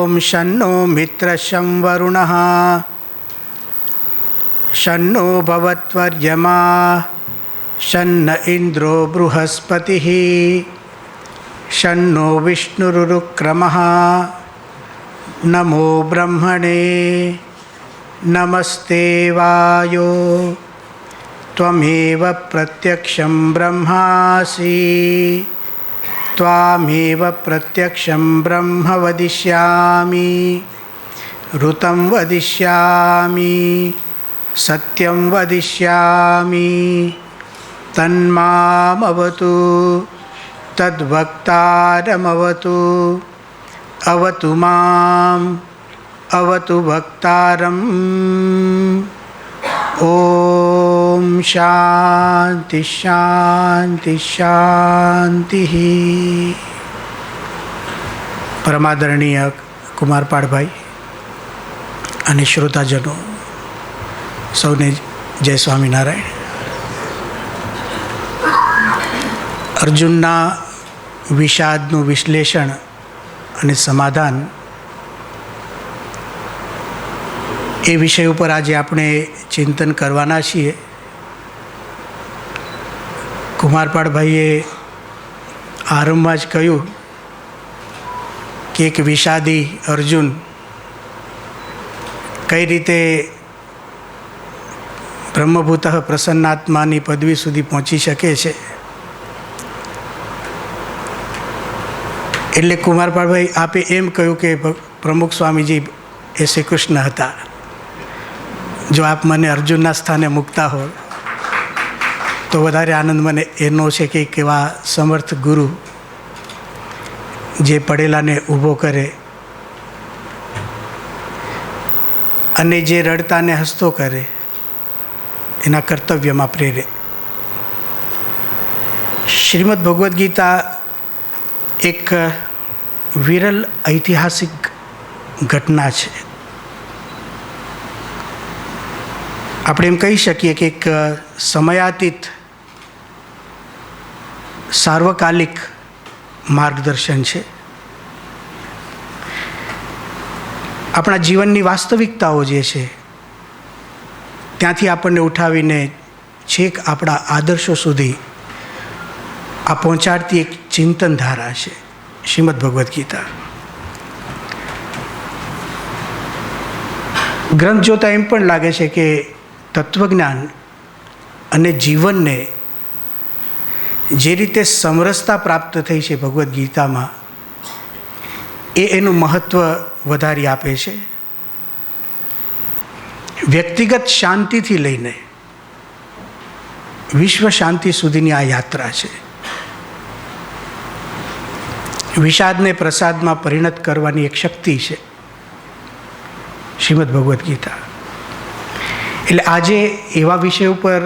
ओम शन्नो मित्रशं वरुणः शन्नो भवत्वर्यमा शन्न इंद्रो बृहस्पतिः शन्नो विष्णुरुक्रमः नमो ब्रह्मणे नमस्ते वायो त्वमेव प्रत्यक्षं ब्रह्मासि त्वामेव प्रत्यक्षं ब्रह्म वदिष्यामि ऋतं वदिष्यामि सत्यं वदिष्यामि तन्मामवतु तद्वक्तारमवतु अवतु माम् अवतु वक्तारम्। ओम शांति शांति शांति। परमादरणीय कुमारपाड़भाई અને શ્રોતાજનો સૌને જય સ્વામિનારાયણ। અર્જુનના વિષાદનું વિશ્લેષણ અને સમાધાન એ વિષય ઉપર આજે આપણે ચિંતન કરવાના છીએ। કુમારપાળભાઈએ આરંભમાં જ કહ્યું કે એક વિષાદી અર્જુન કઈ રીતે બ્રહ્મભૂત પ્રસન્નાત્માની પદવી સુધી પહોંચી શકે છે। એટલે કુમારપાળભાઈ આપે એમ કહ્યું કે પ્રમુખ સ્વામીજી એ શ્રી કૃષ્ણ હતા। જો આપ મને અર્જુનના સ્થાને મૂકતા હો તો વધારે આનંદ મને એનો છે કે કેવા સમર્થ ગુરુ જે પડેલાને ઊભો કરે અને જે રડતાને હસતો કરે, એના કર્તવ્યમાં પ્રેરે। શ્રીમદ ભગવદ્ ગીતા એક વિરલ ઐતિહાસિક ઘટના છે। આપણે એમ કહી શકીએ કે એક સમયાતીત સાર્વકાલિક માર્ગદર્શન છે। આપણા જીવનની વાસ્તવિકતાઓ જે છે ત્યાંથી આપણને ઉઠાવીને છેક આપણા આદર્શો સુધી આ પહોંચાડતી એક ચિંતન ધારા છે શ્રીમદ ભગવદ્ ગીતા। ગ્રંથ જોતાં એમ પણ લાગે છે કે તત્વજ્ઞાન અને જીવનને જે રીતે સમરસતા પ્રાપ્ત થઈ છે ભગવદ્ ગીતામાં, એ એનું મહત્ત્વ વધારી આપે છે। વ્યક્તિગત શાંતિથી લઈને વિશ્વ શાંતિ સુધીની આ યાત્રા છે। વિષાદને પ્રસાદમાં પરિણત કરવાની એક શક્તિ છે શ્રીમદ ભગવદ્ ગીતા। એટલે આજે એવા વિષય ઉપર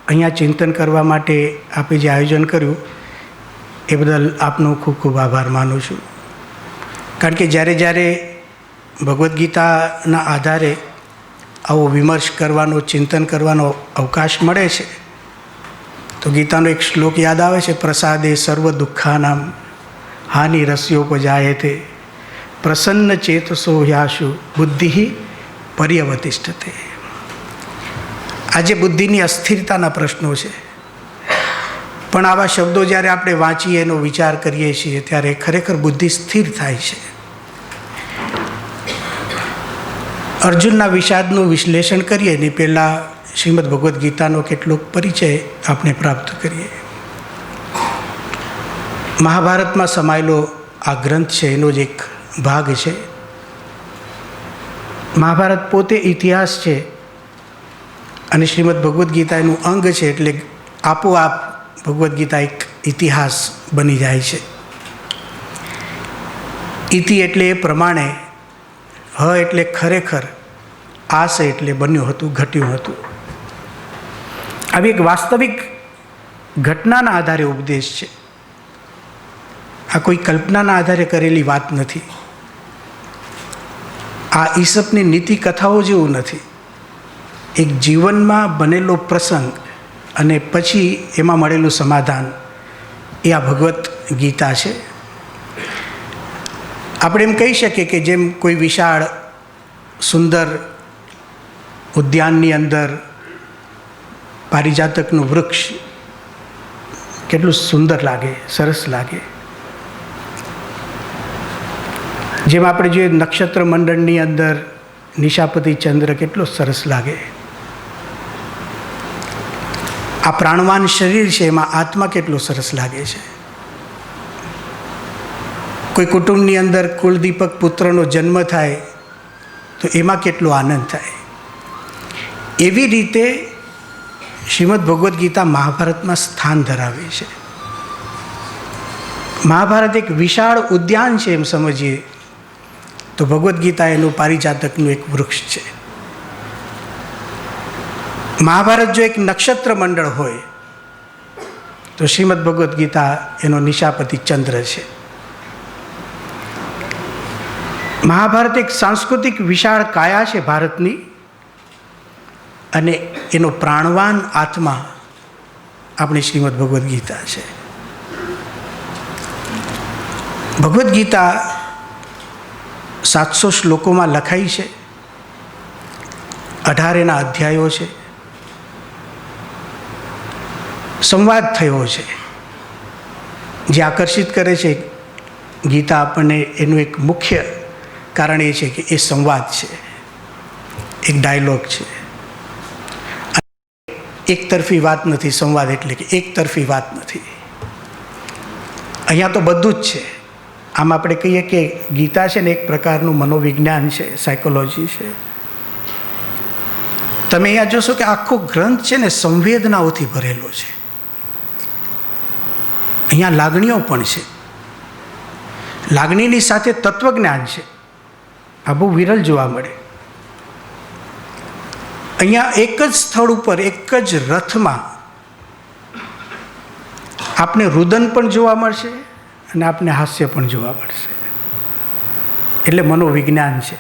અહીંયા ચિંતન કરવા માટે આપે જે આયોજન કર્યું એ બદલ આપનો ખૂબ ખૂબ આભાર માનું છું। કારણ કે જ્યારે જ્યારે ભગવદ્ ગીતાના આધારે આવો વિમર્શ કરવાનો, ચિંતન કરવાનો અવકાશ મળે છે તો ગીતાનો એક શ્લોક યાદ આવે છે, પ્રસાદે સર્વ દુઃખાનામ હાનિ રસ્યોપજાયતે પ્રસન્ન ચેતસો યાશુ બુદ્ધિ પર્યવતિષ્ઠતે। આજે બુદ્ધિની અસ્થિરતાના પ્રશ્નો છે, પણ આવા શબ્દો જ્યારે આપણે વાંચીએ, એનો વિચાર કરીએ છીએ ત્યારે ખરેખર બુદ્ધિ સ્થિર થાય છે। અર્જુનના વિષાદનું વિશ્લેષણ કરીએ ને પહેલાં શ્રીમદ ભગવદ્ ગીતાનો કેટલોક પરિચય આપણે પ્રાપ્ત કરીએ। મહાભારતમાં સમાયેલો આ ગ્રંથ છે, એનો જ એક ભાગ છે। મહાભારત પોતે ઇતિહાસ છે અને શ્રીમદ ભગવદ્ ગીતા એનું અંગ છે, એટલે આપોઆપ ભગવદ્ ગીતા એક ઇતિહાસ બની જાય છે। ઇતિ એટલે એ પ્રમાણે, હ એટલે ખરેખર, આસ એટલે બન્યું હતું, ઘટ્યું હતું। આવી એક વાસ્તવિક ઘટનાના આધારે ઉપદેશ છે। આ કોઈ કલ્પનાના આધારે કરેલી વાત નથી। આ ઈસપની નીતિ કથાઓ જેવું નથી। એક જીવનમાં બનેલો પ્રસંગ અને પછી એમાં મળેલું સમાધાન, એ આ ભગવદ્ ગીતા છે। આપણે એમ કહી શકીએ કે જેમ કોઈ વિશાળ સુંદર ઉદ્યાનની અંદર પારિજાતકનું વૃક્ષ કેટલું સુંદર લાગે, સરસ લાગે. જેમ આપણે જોઈએ નક્ષત્ર મંડળની અંદર નિશાપતિ ચંદ્ર કેટલો સરસ લાગે. આ પ્રાણવાન શરીર છે એમાં આત્મા કેટલો સરસ લાગે છે. કોઈ કુટુંબની અંદર કુલદીપક પુત્રનો જન્મ થાય તો એમાં કેટલો આનંદ થાય. એવી રીતે શ્રીમદ ભગવદ્ ગીતા મહાભારતમાં સ્થાન ધરાવે છે. મહાભારત એક વિશાળ ઉદ્યાન છે એમ સમજીએ તો ભગવદ્ ગીતા એનું પારિજાતકનું એક વૃક્ષ છે. મહાભારત જો એક નક્ષત્ર મંડળ હોય તો શ્રીમદ ભગવદ્ ગીતા એનો નિશાપતિ ચંદ્ર છે. મહાભારત એક સાંસ્કૃતિક વિશાળ કાયા છે ભારતની, અને એનો પ્રાણવાન આત્મા આપણી શ્રીમદ ભગવદ્ ગીતા છે. ભગવદ્ ગીતા 700 શ્લોકોમાં લખાઈ છે. 18 એના અધ્યાયો છે. સંવાદ થયો છે. જે આકર્ષિત કરે છે ગીતા આપણને, એનું એક મુખ્ય કારણ એ છે કે એ સંવાદ છે, એક ડાયલોગ છે. એક તરફી વાત નથી. સંવાદ એટલે કે એક તરફી વાત નથી. અહીંયા તો બધું જ છે. આમ આપણે કહીએ કે ગીતા છે ને એક પ્રકારનું મનોવિજ્ઞાન છે, સાયકોલોજી છે. તમે અહીંયા જોશો કે આખો ગ્રંથ છે ને સંવેદનાઓથી ભરેલો છે. અહીંયા લાગણીઓ પણ છે. લાગણીની સાથે તત્વજ્ઞાન છે. આ બહુ વિરલ જોવા મળે. અહીંયા એક જ સ્થળ ઉપર, એક જ રથમાં આપને રુદન પણ જોવા મળશે અને આપને હાસ્ય પણ જોવા મળશે. એટલે મનોવિજ્ઞાન છે.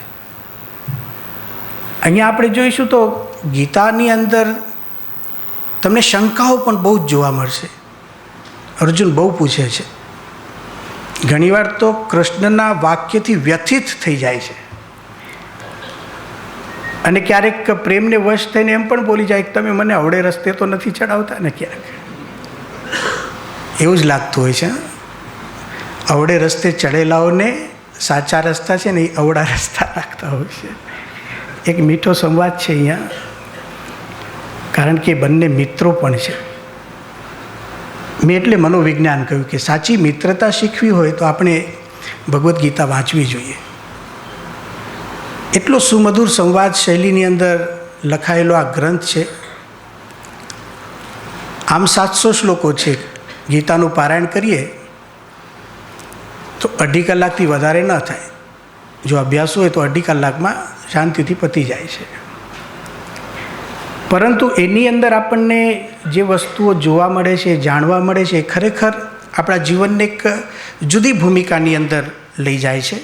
અહીંયા આપણે જોઈશું તો ગીતાની અંદર તમને શંકાઓ પણ બહુ જ જોવા મળશે. અર્જુન બહુ પૂછે છે. ઘણીવાર તો કૃષ્ણના વાક્યથી વ્યથિત થઈ જાય છે, અને ક્યારેક પ્રેમને વશ થઈને એમ પણ બોલી જાય કે તમે મને અવળે રસ્તે તો નથી ચડાવતા ને. ક્યારેક એવું જ લાગતું હોય છે. અવળે રસ્તે ચડેલાઓને સાચા રસ્તા છે ને એ અવળા રસ્તા લાગતા હોય છે. એક મીઠો સંવાદ છે અહીંયા, કારણ કે બંને મિત્રો પણ છે. મેં એટલે મનોવિજ્ઞાન કહ્યું કે સાચી મિત્રતા શીખવી હોય તો આપણે ભગવદ્ ગીતા વાંચવી જોઈએ. એટલો સુમધુર સંવાદ શૈલીની અંદર લખાયેલો આ ગ્રંથ છે. આમ 700 શ્લોકો છે. ગીતાનું પારાયણ કરીએ તો 2.5 કલાકથી વધારે ન થાય. જો અભ્યાસ હોય તો 2.5 કલાકમાં શાંતિથી પતી જાય છે. પરંતુ એની અંદર આપણને જે વસ્તુઓ જોવા મળે છે, જાણવા મળે છે, ખરેખર આપણા જીવનને એક જુદી ભૂમિકાની અંદર લઈ જાય છે.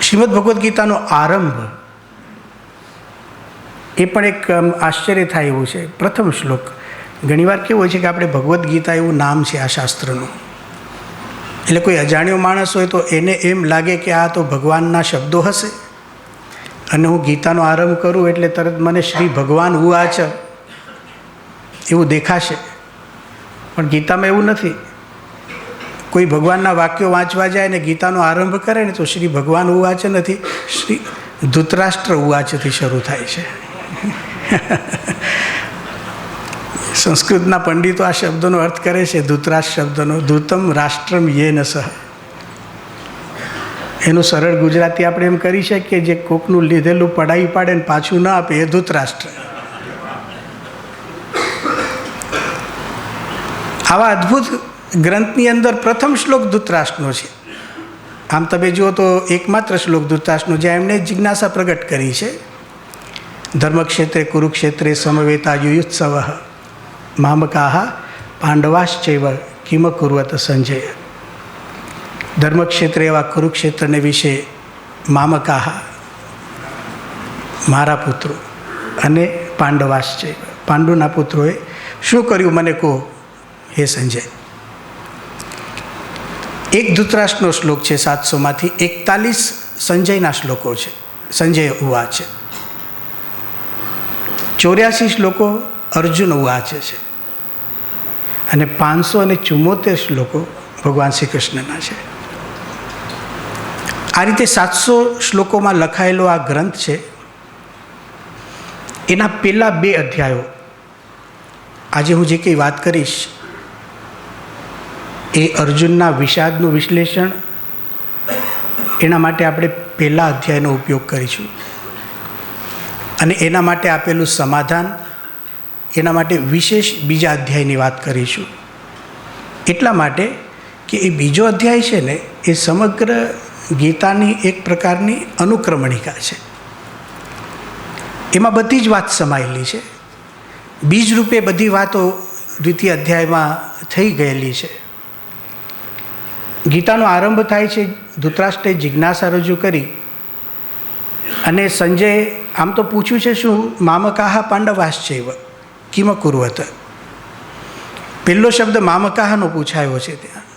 શ્રીમદ ભગવદ્ ગીતાનો આરંભ એ પણ એક આશ્ચર્ય થાય એવું છે. પ્રથમ શ્લોક. ઘણીવાર કેવું હોય છે કે આપણે ભગવદ્ ગીતા એવું નામ છે આ શાસ્ત્રનું, એટલે કોઈ અજાણ્યો માણસ હોય તો એને એમ લાગે કે આ તો ભગવાનના શબ્દો હશે, અને હું ગીતાનો આરંભ કરું એટલે તરત મને શ્રી ભગવાન ઉવાચ એવું દેખાશે. પણ ગીતામાં એવું નથી. કોઈ ભગવાનના વાક્યો વાંચવા જાય ને ગીતાનો આરંભ કરે ને તો શ્રી ભગવાન ઉવાચ નથી, શ્રી ધૃતરાષ્ટ્ર ઉવાચથી શરૂ થાય છે. સંસ્કૃતના પંડિતો આ શબ્દનો અર્થ કરે છે, ધૃતરાષ્ટ્ર શબ્દનો, ધૃતમ રાષ્ટ્રમ યેન સહ. એનું સરળ ગુજરાતી આપણે એમ કરી શકીએ, જે કોકનું લીધેલું પડાવી પાડે ને પાછું ન આપે એ ધૃતરાષ્ટ્ર. આવા અદ્ભુત ગ્રંથની અંદર પ્રથમ શ્લોક ધૃતરાષ્ટ્રનો છે. આમ તમે જુઓ તો એકમાત્ર શ્લોક ધૃતરાષ્ટ્રનો, જ્યાં એમણે જિજ્ઞાસા પ્રગટ કરી છે. ધર્મક્ષેત્રે કુરુક્ષેત્રે સમવેતા યુયુત્સવ મામકાહ પાંડવાશ્ચૈવ કિમ કુર્વત સંજય. ધર્મક્ષેત્રે એવા કુરુક્ષેત્રને વિશે મામકાહ મારા પુત્રો અને પાંડવાશ્ચૈવ પાંડુના પુત્રોએ શું કર્યું મને કહો હે સંજય. એક ધૃતરાષ્ટ્રનો શ્લોક છે 700માંથી, 41 સંજયના શ્લોકો છે, સંજય ઉવાચ છે, 84 શ્લોકો અર્જુન ઉવાચ છે અને 574 શ્લોકો ભગવાન શ્રી કૃષ્ણના છે. આ રીતે 700 શ્લોકોમાં લખાયેલો આ ગ્રંથ છે. એના પહેલા 2 અધ્યાયો, આજે હું જે કંઈ વાત કરીશ એ અર્જુનના વિષાદનું વિશ્લેષણ, એના માટે આપણે પહેલા અધ્યાયનો ઉપયોગ કરીશું અને એના માટે આપેલું સમાધાન, એના માટે વિશેષ બીજા અધ્યાયની વાત કરીશું. એટલા માટે કે એ બીજો અધ્યાય છે ને એ સમગ્ર ગીતાની એક પ્રકારની અનુક્રમણિકા છે. એમાં બધી જ વાત સમાયેલી છે. બીજ રૂપે બધી વાતો દ્વિતીય અધ્યાયમાં થઈ ગયેલી છે. ગીતાનો આરંભ થાય છે ધૃતરાષ્ટ્રે જિજ્ઞાસા રજૂ કરી અને સંજય આમ તો પૂછ્યું છે શું, મામકાહ પાંડવાશ્ચૈવ કિમ કુર્વત. પહેલો શબ્દ મામકાહનો પૂછાયો છે ત્યાં,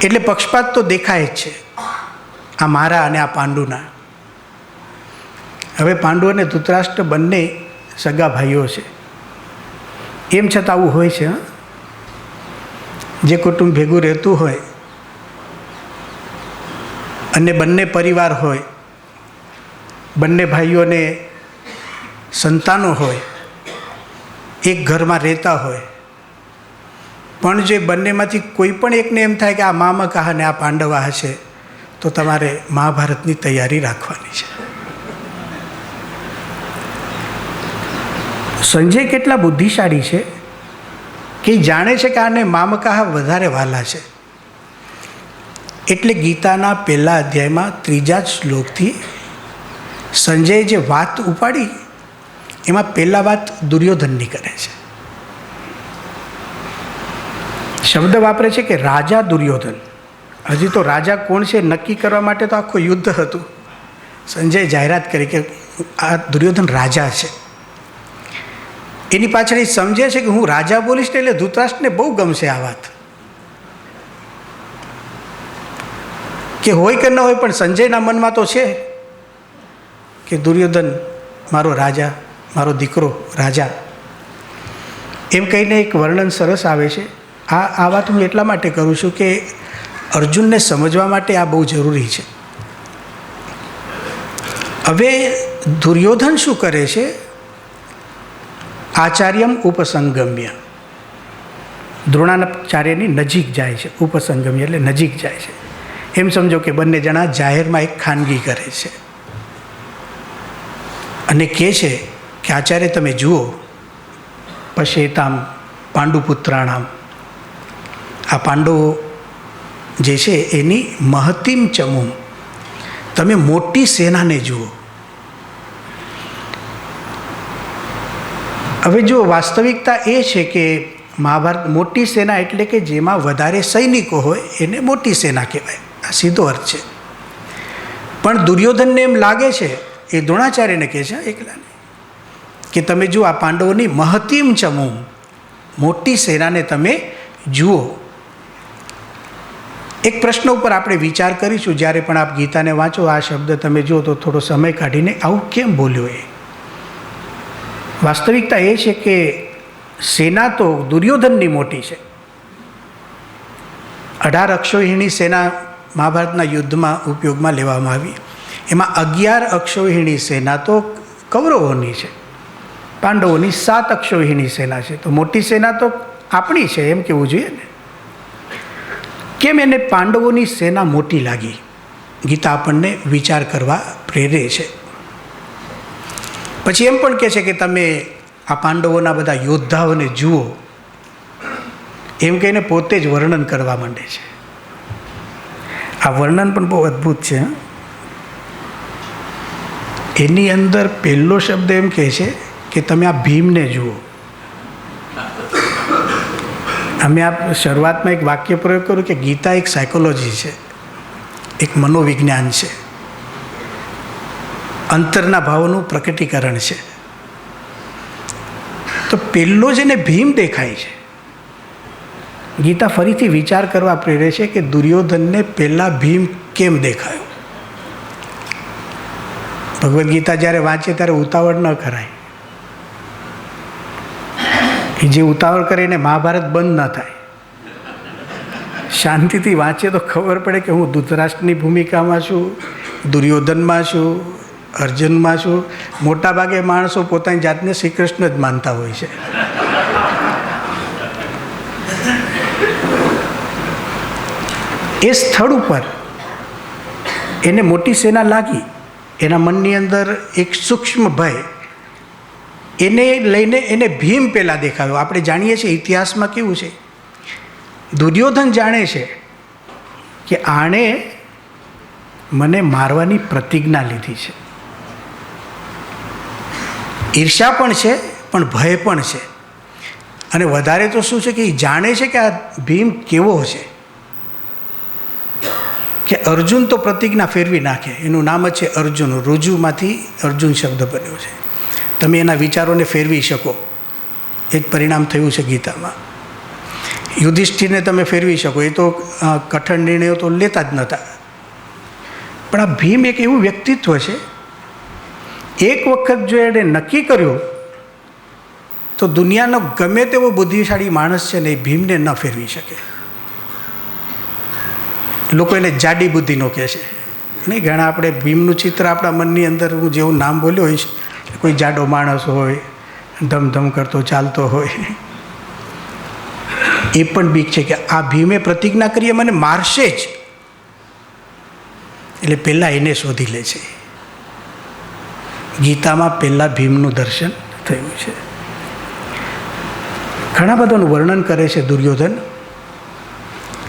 એટલે પક્ષપાત તો દેખાય જ છે આ મારા અને આ પાંડુના. હવે પાંડુ અને ધૃતરાષ્ટ્ર બંને સગા ભાઈઓ છે, એમ છતાં આવું હોય છે. જે કુટુંબ ભેગું રહેતું હોય અને બંને પરિવાર હોય, બંને ભાઈઓને સંતાનો હોય, એક ઘરમાં રહેતા હોય, પણ જે બંનેમાંથી કોઈ પણ એકને એમ થાય કે આ મામકાહ અને આ પાંડવા હશે તો તમારે મહાભારતની તૈયારી રાખવાની છે. સંજય કેટલા બુદ્ધિશાળી છે કે જાણે છે કે આને મામકાહ વધારે વાલા છે. એટલે ગીતાના પહેલા અધ્યાયમાં 3જા જ શ્લોકથી સંજયે જે વાત ઉપાડી એમાં પહેલાં વાત દુર્યોધનની કરે છે. શબ્દ વાપરે છે કે રાજા દુર્યોધન. હજી તો રાજા કોણ છે નક્કી કરવા માટે તો આખું યુદ્ધ હતું. સંજયે જાહેરાત કરી કે આ દુર્યોધન રાજા છે. એની પાછળ એ સમજે છે કે હું રાજા બોલીશ એટલે ધૃતરાષ્ટ્રને બહુ ગમશે આ વાત, કે હોય કે ન હોય પણ સંજયના મનમાં તો છે કે દુર્યોધન મારો રાજા, મારો દીકરો રાજા. એમ કહીને એક વર્ણન સરસ આવે છે. આ વાત હું એટલા માટે કરું છું કે અર્જુનને સમજવા માટે આ બહુ જરૂરી છે. હવે દુર્યોધન શું કરે છે, આચાર્યમ ઉપસંગમ્ય, દ્રોણાચાર્યની નજીક જાય છે. ઉપસંગમ્ય એટલે નજીક જાય છે. એમ સમજો કે બંને જણા જાહેરમાં એક ખાનગી કરે છે અને કહે છે કે આચાર્ય તમે જુઓ, પશ્યેતામ પાંડુપુત્રાણામ, આ પાંડવો જે છે એની મહતીમ ચમુમ, તમે મોટી સેનાને જુઓ. હવે જો વાસ્તવિકતા એ છે કે મહાભારત મોટી સેના એટલે કે જેમાં વધારે સૈનિકો હોય એને મોટી સેના કહેવાય, આ સીધો અર્થ છે. પણ દુર્યોધનને એમ લાગે છે, એ દ્રોણાચાર્યને કહે છે એકલાને, કે તમે જુઓ આ પાંડવોની મહતીમ ચમુમ, મોટી સેનાને તમે જુઓ. એક પ્રશ્ન ઉપર આપણે વિચાર કરીશું જ્યારે પણ આપ ગીતાને વાંચો, આ શબ્દ તમે જુઓ તો થોડો સમય કાઢીને આવું કેમ બોલ્યો એ. વાસ્તવિકતા એ છે કે સેના તો દુર્યોધનની મોટી છે. 18 અક્ષૌહિણી સેના મહાભારતના યુદ્ધમાં ઉપયોગમાં લેવામાં આવી. એમાં 11 અક્ષૌહિણી સેના તો કૌરવોની છે, પાંડવોની 7 અક્ષૌહિણી સેના છે. તો મોટી સેના તો આપણી છે એમ કહેવું જોઈએ ને. કેમ એને પાંડવોની સેના મોટી લાગી? ગીતા આપણને વિચાર કરવા પ્રેરે છે. પછી એમ પણ કહે છે કે તમે આ પાંડવોના બધા યોદ્ધાઓને જુઓ, એમ કહીને પોતે જ વર્ણન કરવા માંડે છે. આ વર્ણન પણ બહુ અદ્ભુત છે. એની અંદર પહેલો શબ્દ એમ કહે છે કે તમે આ ભીમને જુઓ. અમે આ શરૂઆતમાં એક વાક્ય પ્રયોગ કર્યું કે ગીતા એક સાયકોલોજી છે, એક મનોવિજ્ઞાન છે, અંતરના ભાવોનું પ્રકટીકરણ છે. તો પહેલો જ એને ભીમ દેખાય છે. ગીતા ફરીથી વિચાર કરવા પ્રેરે છે કે દુર્યોધનને પહેલાં ભીમ કેમ દેખાયો. ભગવદ્ ગીતા જ્યારે વાંચે ત્યારે ઉતાવળ ન કરાય. એ જે ઉતાવળ કરે એને મહાભારત બંધ ન થાય. શાંતિથી વાંચે તો ખબર પડે કે હું ધૃતરાષ્ટ્રની ભૂમિકામાં છું, દુર્યોધનમાં છું, અર્જુનમાં છું. મોટાભાગે માણસો પોતાની જાતને શ્રી કૃષ્ણ જ માનતા હોય છે. એ સ્થળ ઉપર એને મોટી સેના લાગી. એના મનની અંદર એક સૂક્ષ્મ ભય, એને લઈને એને ભીમ પહેલાં દેખાયો. આપણે જાણીએ છીએ ઇતિહાસમાં કેવું છે, દુર્યોધન જાણે છે કે આણે મને મારવાની પ્રતિજ્ઞા લીધી છે. ઈર્ષ્યા પણ છે, પણ ભય પણ છે. અને વધારે તો શું છે કે એ જાણે છે કે આ ભીમ કેવો છે, કે અર્જુન તો પ્રતિજ્ઞા ફેરવી નાખે. એનું નામ જ છે અર્જુન. રુજુમાંથી અર્જુન શબ્દ બન્યો છે. તમે એના વિચારોને ફેરવી શકો, એ જ પરિણામ થયું છે ગીતામાં. યુધિષ્ઠિરને તમે ફેરવી શકો, એ તો કઠણ નિર્ણયો તો લેતા જ નહોતા. પણ આ ભીમ એક એવું વ્યક્તિત્વ છે, એક વખત જો એણે નક્કી કર્યું તો દુનિયાનો ગમે તેવો બુદ્ધિશાળી માણસ છે ને એ ભીમને ન ફેરવી શકે. લોકો એને જાડી બુદ્ધિનો કહે છે. નહીં, ઘણા આપણે ભીમનું ચિત્ર આપણા મનની અંદર, હું જેવું નામ બોલ્યો હોઈશ, કોઈ જાડો માણસ હોય, ધમધમ કરતો ચાલતો હોય. એ પણ બીક છે કે આ ભીમે પ્રતિજ્ઞા કરી મને મારશે જ, એટલે પહેલાં એને શોધી લે છે. ગીતામાં પહેલાં ભીમનું દર્શન થયું છે. ઘણા બધાનું વર્ણન કરે છે દુર્યોધન.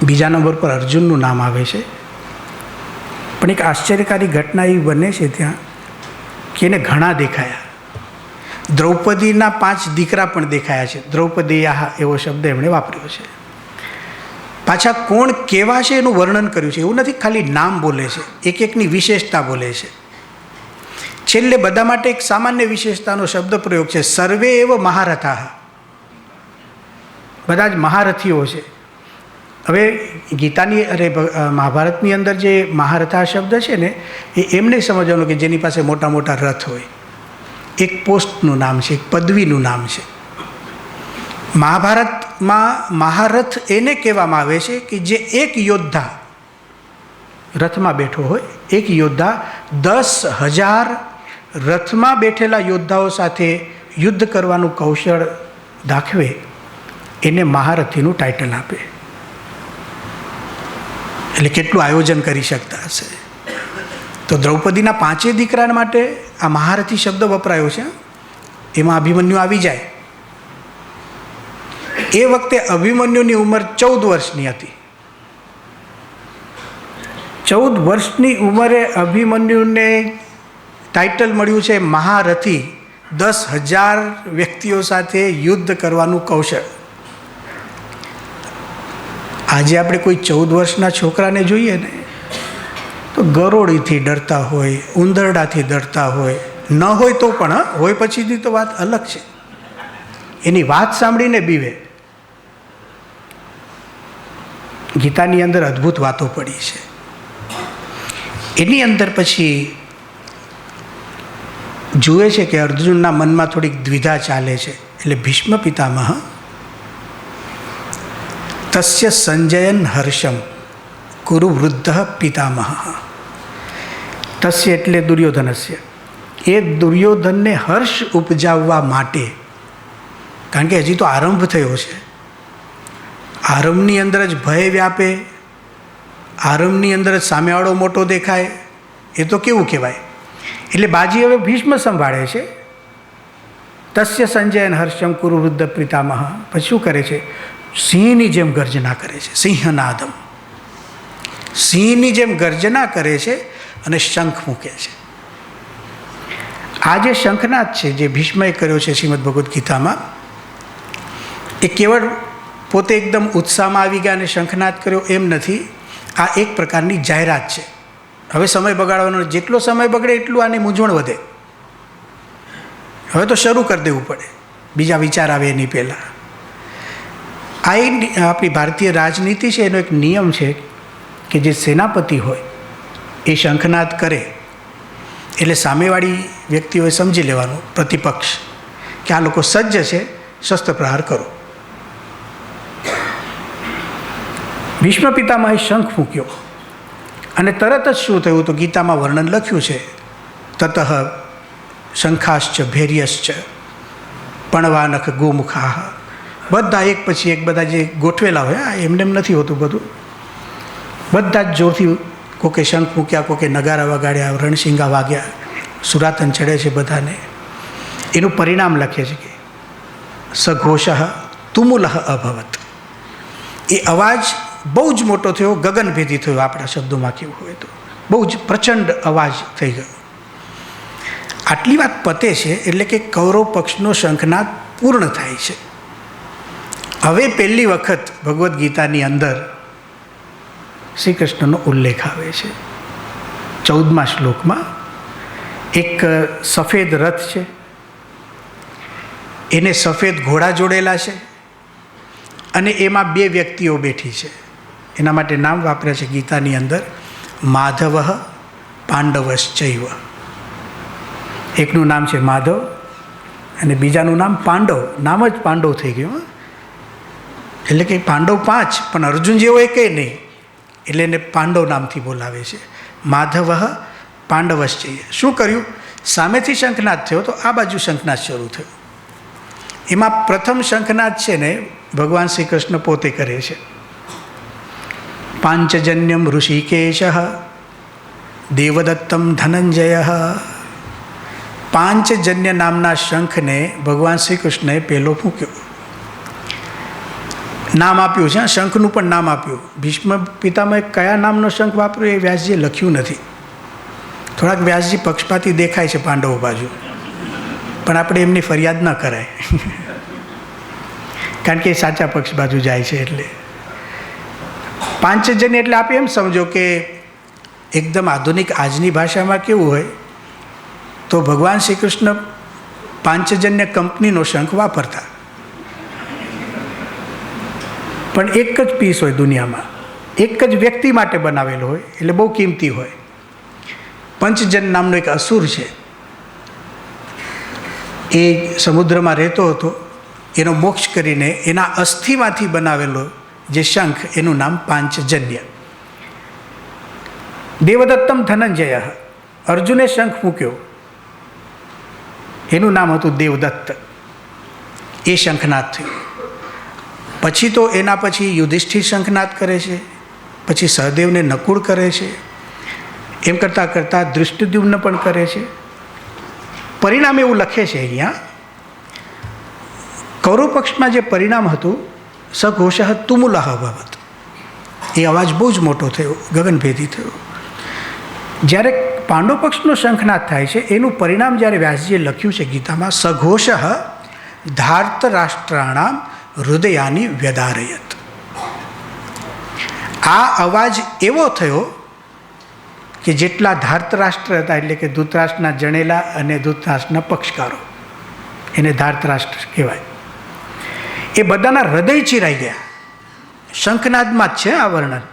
બીજા નંબર પર અર્જુનનું નામ આવે છે. પણ એક આશ્ચર્યકારી ઘટના એવી બને છે ત્યાં કે એને ઘણા દેખાયા. દ્રૌપદીના 5 દીકરા પણ દેખાયા છે. દ્રૌપદીયાહ એવો શબ્દ એમણે વાપર્યો છે. પાછા કોણ કેવા છે એનું વર્ણન કર્યું છે. એવું નથી ખાલી નામ બોલે છે, એક એકની વિશેષતા બોલે છે. છેલ્લે બધા માટે એક સામાન્ય વિશેષતાનો શબ્દ પ્રયોગ છે, સર્વે એવ મહારથાઃ. બધા જ મહારથીઓ છે. હવે ગીતાની મહાભારતની અંદર જે મહારથા શબ્દ છે ને, એ એમને સમજવાનું કે જેની પાસે મોટા મોટા રથ હોય. એક પોસ્ટનું નામ છે, એક પદવીનું નામ છે. મહાભારતમાં મહારથ એને કહેવામાં આવે છે કે જે એક યોદ્ધા રથમાં બેઠો હોય, એક યોદ્ધા 10,000 રથમાં બેઠેલા યોદ્ધાઓ સાથે યુદ્ધ કરવાનું કૌશળ દાખવે, એને મહારથીનું ટાઇટલ આપે. એટલે કેટલું આયોજન કરી શકતા હશે. તો દ્રૌપદીના 5 દીકરા માટે આ મહારથી શબ્દ વપરાયો છે. એમાં અભિમન્યુ આવી જાય. એ વખતે અભિમન્યુની ઉંમર 14 વર્ષની હતી. 14 વર્ષની ઉંમરે અભિમન્યુને ટાઇટલ મળ્યું છે મહારથી. 10,000 વ્યક્તિઓ સાથે યુદ્ધ કરવાનું કૌશળ. આજે આપણે કોઈ 14 વર્ષના છોકરાને જોઈએ ને તો ગરોળીથી ડરતા હોય, ઉંદરડાથી ડરતા હોય. ન હોય તો પણ, હોય પછીની તો વાત અલગ છે. એની વાત સાંભળીને બીવે. ગીતાની અંદર અદ્ભુત વાતો પડી છે. એની અંદર પછી જુએ છે કે અર્જુનના મનમાં થોડીક દ્વિધા ચાલે છે. એટલે ભીષ્મ પિતામહ તસ્ય સંજયન હર્ષમ કુરુ વૃદ્ધ પિતામહ. તસ્ય એટલે દુર્યોધનસ્ય. એ દુર્યોધનને હર્ષ ઉપજાવવા માટે, કારણ કે હજી તો આરંભ થયો છે, આરંભની અંદર જ ભય વ્યાપે, આરંભની અંદર જ સામેવાળો મોટો દેખાય, એ તો કેવું કહેવાય. એટલે બાજી હવે ભીષ્મ સંભાળે છે. તસ્ય સંજયન હર્ષમ કુરુ વૃદ્ધ પિતામહ. પછી શું કરે છે? સિંહની જેમ ગર્જના કરે છે. સિંહનાદમ. સિંહની જેમ ગર્જના કરે છે અને શંખ મૂકે છે. આ જે શંખનાદ છે, જે ભીષ્મએ કર્યો છે શ્રીમદ ભગવદ્ ગીતામાં, એ કેવળ પોતે એકદમ ઉત્સાહમાં આવી ગયા અને શંખનાદ કર્યો એમ નથી. આ એક પ્રકારની જાહેરાત છે. હવે સમય બગાડવાનો, જેટલો સમય બગડે એટલું આની મૂંઝવણ વધે. હવે તો શરૂ કરી દેવું પડે, બીજા વિચાર આવે એની પહેલાં. આ આપણી ભારતીય રાજનીતિ છે, એનો એક નિયમ છે કે જે સેનાપતિ હોય એ શંખનાદ કરે એટલે સામેવાળી વ્યક્તિઓએ સમજી લેવાનું, પ્રતિપક્ષ, કે આ લોકો સજ્જ છે, શસ્ત્ર પ્રહાર કરો. ભીષ્મ પિતામહે શંખ ફૂંક્યો અને તરત જ શું થયું તો ગીતામાં વર્ણન લખ્યું છે, તતઃ શંખાશ્ચ ભૈર્યશ્ચ પણવાનખ ગોમુખાહ. બધા એક પછી એક બધા જે ગોઠવેલા હોય, એમને એમ નથી હોતું બધું, બધા જ જોરથી કોકે શંખ ફૂંક્યા, કોકે નગારા વગાડ્યા, રણશિંગા વાગ્યા, સુરાતન ચડે છે બધાને. એનું પરિણામ લખે છે કે સઘોષ તુમુલઃ અભવત. એ અવાજ બહુ જ મોટો થયો, ગગનભેદી થયો. આપણા શબ્દોમાં કેવું હોય તો બહુ જ પ્રચંડ અવાજ થઈ ગયો. આટલી વાત પતે છે એટલે કે કૌરવ પક્ષનો શંખનાદ પૂર્ણ થાય છે. હવે પહેલી વખત ભગવદ્ ગીતાની અંદર શ્રી કૃષ્ણનો ઉલ્લેખ આવે છે. 14મા શ્લોકમાં એક સફેદ રથ છે, એને સફેદ ઘોડા જોડેલા છે અને એમાં 2 વ્યક્તિઓ બેઠી છે. એના માટે નામ વાપર્યા છે ગીતાની અંદર, માધવ પાંડવશ્ચૈવ. એકનું નામ છે માધવ અને બીજાનું નામ પાંડવ. નામ જ પાંડવ થઈ ગયું. એટલે કે પાંડવ 5, પણ અર્જુન જેવો એ કંઈ નહીં, એટલે એને પાંડવ નામથી બોલાવે છે. માધવ પાંડવશ્ચૈવ. શું કર્યું? સામેથી શંખનાદ થયો તો આ બાજુ શંખનાદ શરૂ થયો. એમાં પ્રથમ શંખનાદ છે ને ભગવાન શ્રી કૃષ્ણ પોતે કરે છે. પાંચજન્યમ ઋષિકેશ દેવદત્તમ ધનંજય. પાંચજન્ય નામના શંખને ભગવાન શ્રી કૃષ્ણએ પહેલો ફૂંક્યો. નામ આપ્યું છે, શંખનું પણ નામ આપ્યું. ભીષ્મ પિતામહે કયા નામનો શંખ વાપર્યો એ વ્યાસજીએ લખ્યું નથી. થોડાક વ્યાસજી પક્ષપાતી દેખાય છે પાંડવો બાજુ, પણ આપણે એમની ફરિયાદ ન કરાય, કારણ કે એ સાચા પક્ષ બાજુ જાય છે. એટલે પાંચજન્ય એટલે આપણે એમ સમજો કે એકદમ આધુનિક આજની ભાષામાં કેવું હોય તો ભગવાન શ્રી કૃષ્ણ પાંચજન્ય કંપનીનો શંખ વાપરતા, પણ એક જ પીસ હોય દુનિયામાં, એક જ વ્યક્તિ માટે બનાવેલો હોય, એટલે બહુ કિંમતી હોય. પંચજન નામનો એક અસુર છે, એ સમુદ્રમાં રહેતો હતો. એનો મોક્ષ કરીને એના અસ્થિમાંથી બનાવેલો જે શંખ, એનું નામ પાંચજન્ય. દેવદત્તમ ધનંજય. અર્જુને શંખ ફૂંક્યો, એનું નામ હતું દેવદત્ત. એ શંખનાદ થયું. પછી તો એના પછી યુધિષ્ઠિર શંખનાદ કરે છે, પછી સહદેવને નકુળ કરે છે, એમ કરતાં કરતાં દૃષ્ટિદ્યુમ્ન પણ કરે છે. પરિણામ એવું લખે છે અહીંયા, કૌરવ પક્ષમાં જે પરિણામ હતું, સઘોષ તુમુલઃ અભવત. એ અવાજ બહુ જ મોટો થયો, ગગનભેદી થયો. જ્યારે પાંડવ પક્ષનો શંખનાદ થાય છે, એનું પરિણામ જ્યારે વ્યાસજીએ લખ્યું છે ગીતામાં, સઘોષ ધાર્તરાષ્ટ્રાણામ હૃદયાની વ્યદારયત. આ અવાજ એવો થયો કે જેટલા ધાર્તરાષ્ટ્ર હતા, એટલે કે ધૃતરાષ્ટ્રના જણેલા અને ધૃતરાષ્ટ્રના પક્ષકારો, એને ધાર્તરાષ્ટ્ર કહેવાય, એ બધાના હૃદય ચીરાઈ ગયા. શંખનાદમાં જ છે આ વર્ણન.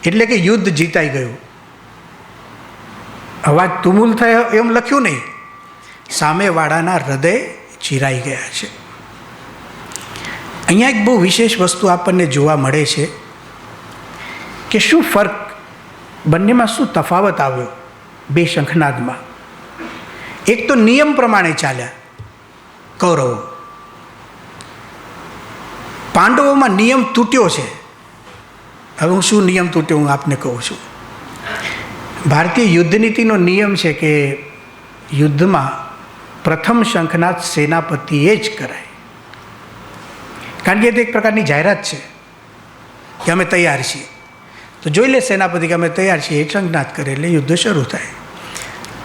એટલે કે યુદ્ધ જીતાઈ ગયું. અવાજ તુમુલ થયો એમ લખ્યું નહીં, સામેવાળાના હૃદય ચીરાઈ ગયા છે. અહીંયા એક બહુ વિશેષ વસ્તુ આપણને જોવા મળે છે કે શું ફર્ક, બંનેમાં શું તફાવત આવ્યો બે શંખનાદમાં. એક તો નિયમ પ્રમાણે ચાલ્યા કૌરવો, પાંડવોમાં નિયમ તૂટ્યો છે. હવે હું શું નિયમ તૂટ્યો હું આપને કહું છું. ભારતીય યુદ્ધ નીતિનો નિયમ છે કે યુદ્ધમાં પ્રથમ શંખનાદ સેનાપતિએ જ કરાય, કારણ કે તે એક પ્રકારની જાહેરાત છે કે અમે તૈયાર છીએ. તો જોઈ લે સેનાપતિ કે અમે તૈયાર છીએ, એ શંખનાદ કરે એટલે યુદ્ધ શરૂ થાય.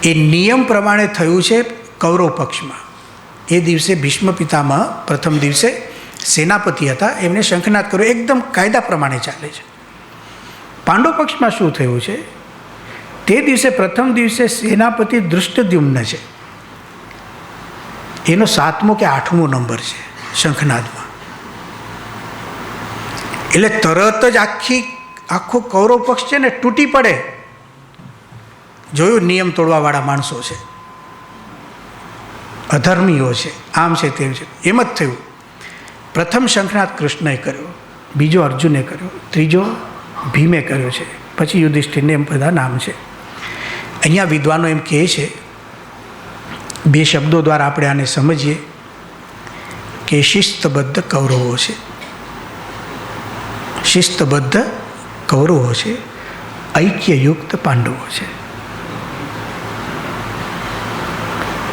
એ નિયમ પ્રમાણે થયું છે કૌરવ પક્ષમાં. એ દિવસે ભીષ્મ પિતામહ પ્રથમ દિવસે સેનાપતિ હતા, એમને શંખનાદ કર્યો, એકદમ કાયદા પ્રમાણે ચાલે છે. પાંડવ પક્ષમાં શું થયું છે, તે દિવસે પ્રથમ દિવસે સેનાપતિ દૃષ્ટદ્યુમ્ન છે, એનો 7મો કે 8મો નંબર છે શંખનાદમાં. એટલે તરત જ આખો કૌરવ પક્ષ છે ને તૂટી પડે. જોયું, નિયમ તોડવાવાળા માણસો છે, અધર્મીઓ છે, આમ છે તેમ છે. એમ જ થયું. પ્રથમ શંખનાદ કૃષ્ણએ કર્યો, બીજો અર્જુને કર્યો, ત્રીજો ભીમે કર્યો છે, પછી યુધિષ્ઠિરને, એમ બધા નામ છે. અહીંયા વિદ્વાનો એમ કહે છે, બે શબ્દો દ્વારા આપણે આને સમજીએ કે શિસ્તબદ્ધ કૌરવો છે, શિસ્તબદ્ધ કૌરવો છે, ઐક્યયુક્ત પાંડવો છે.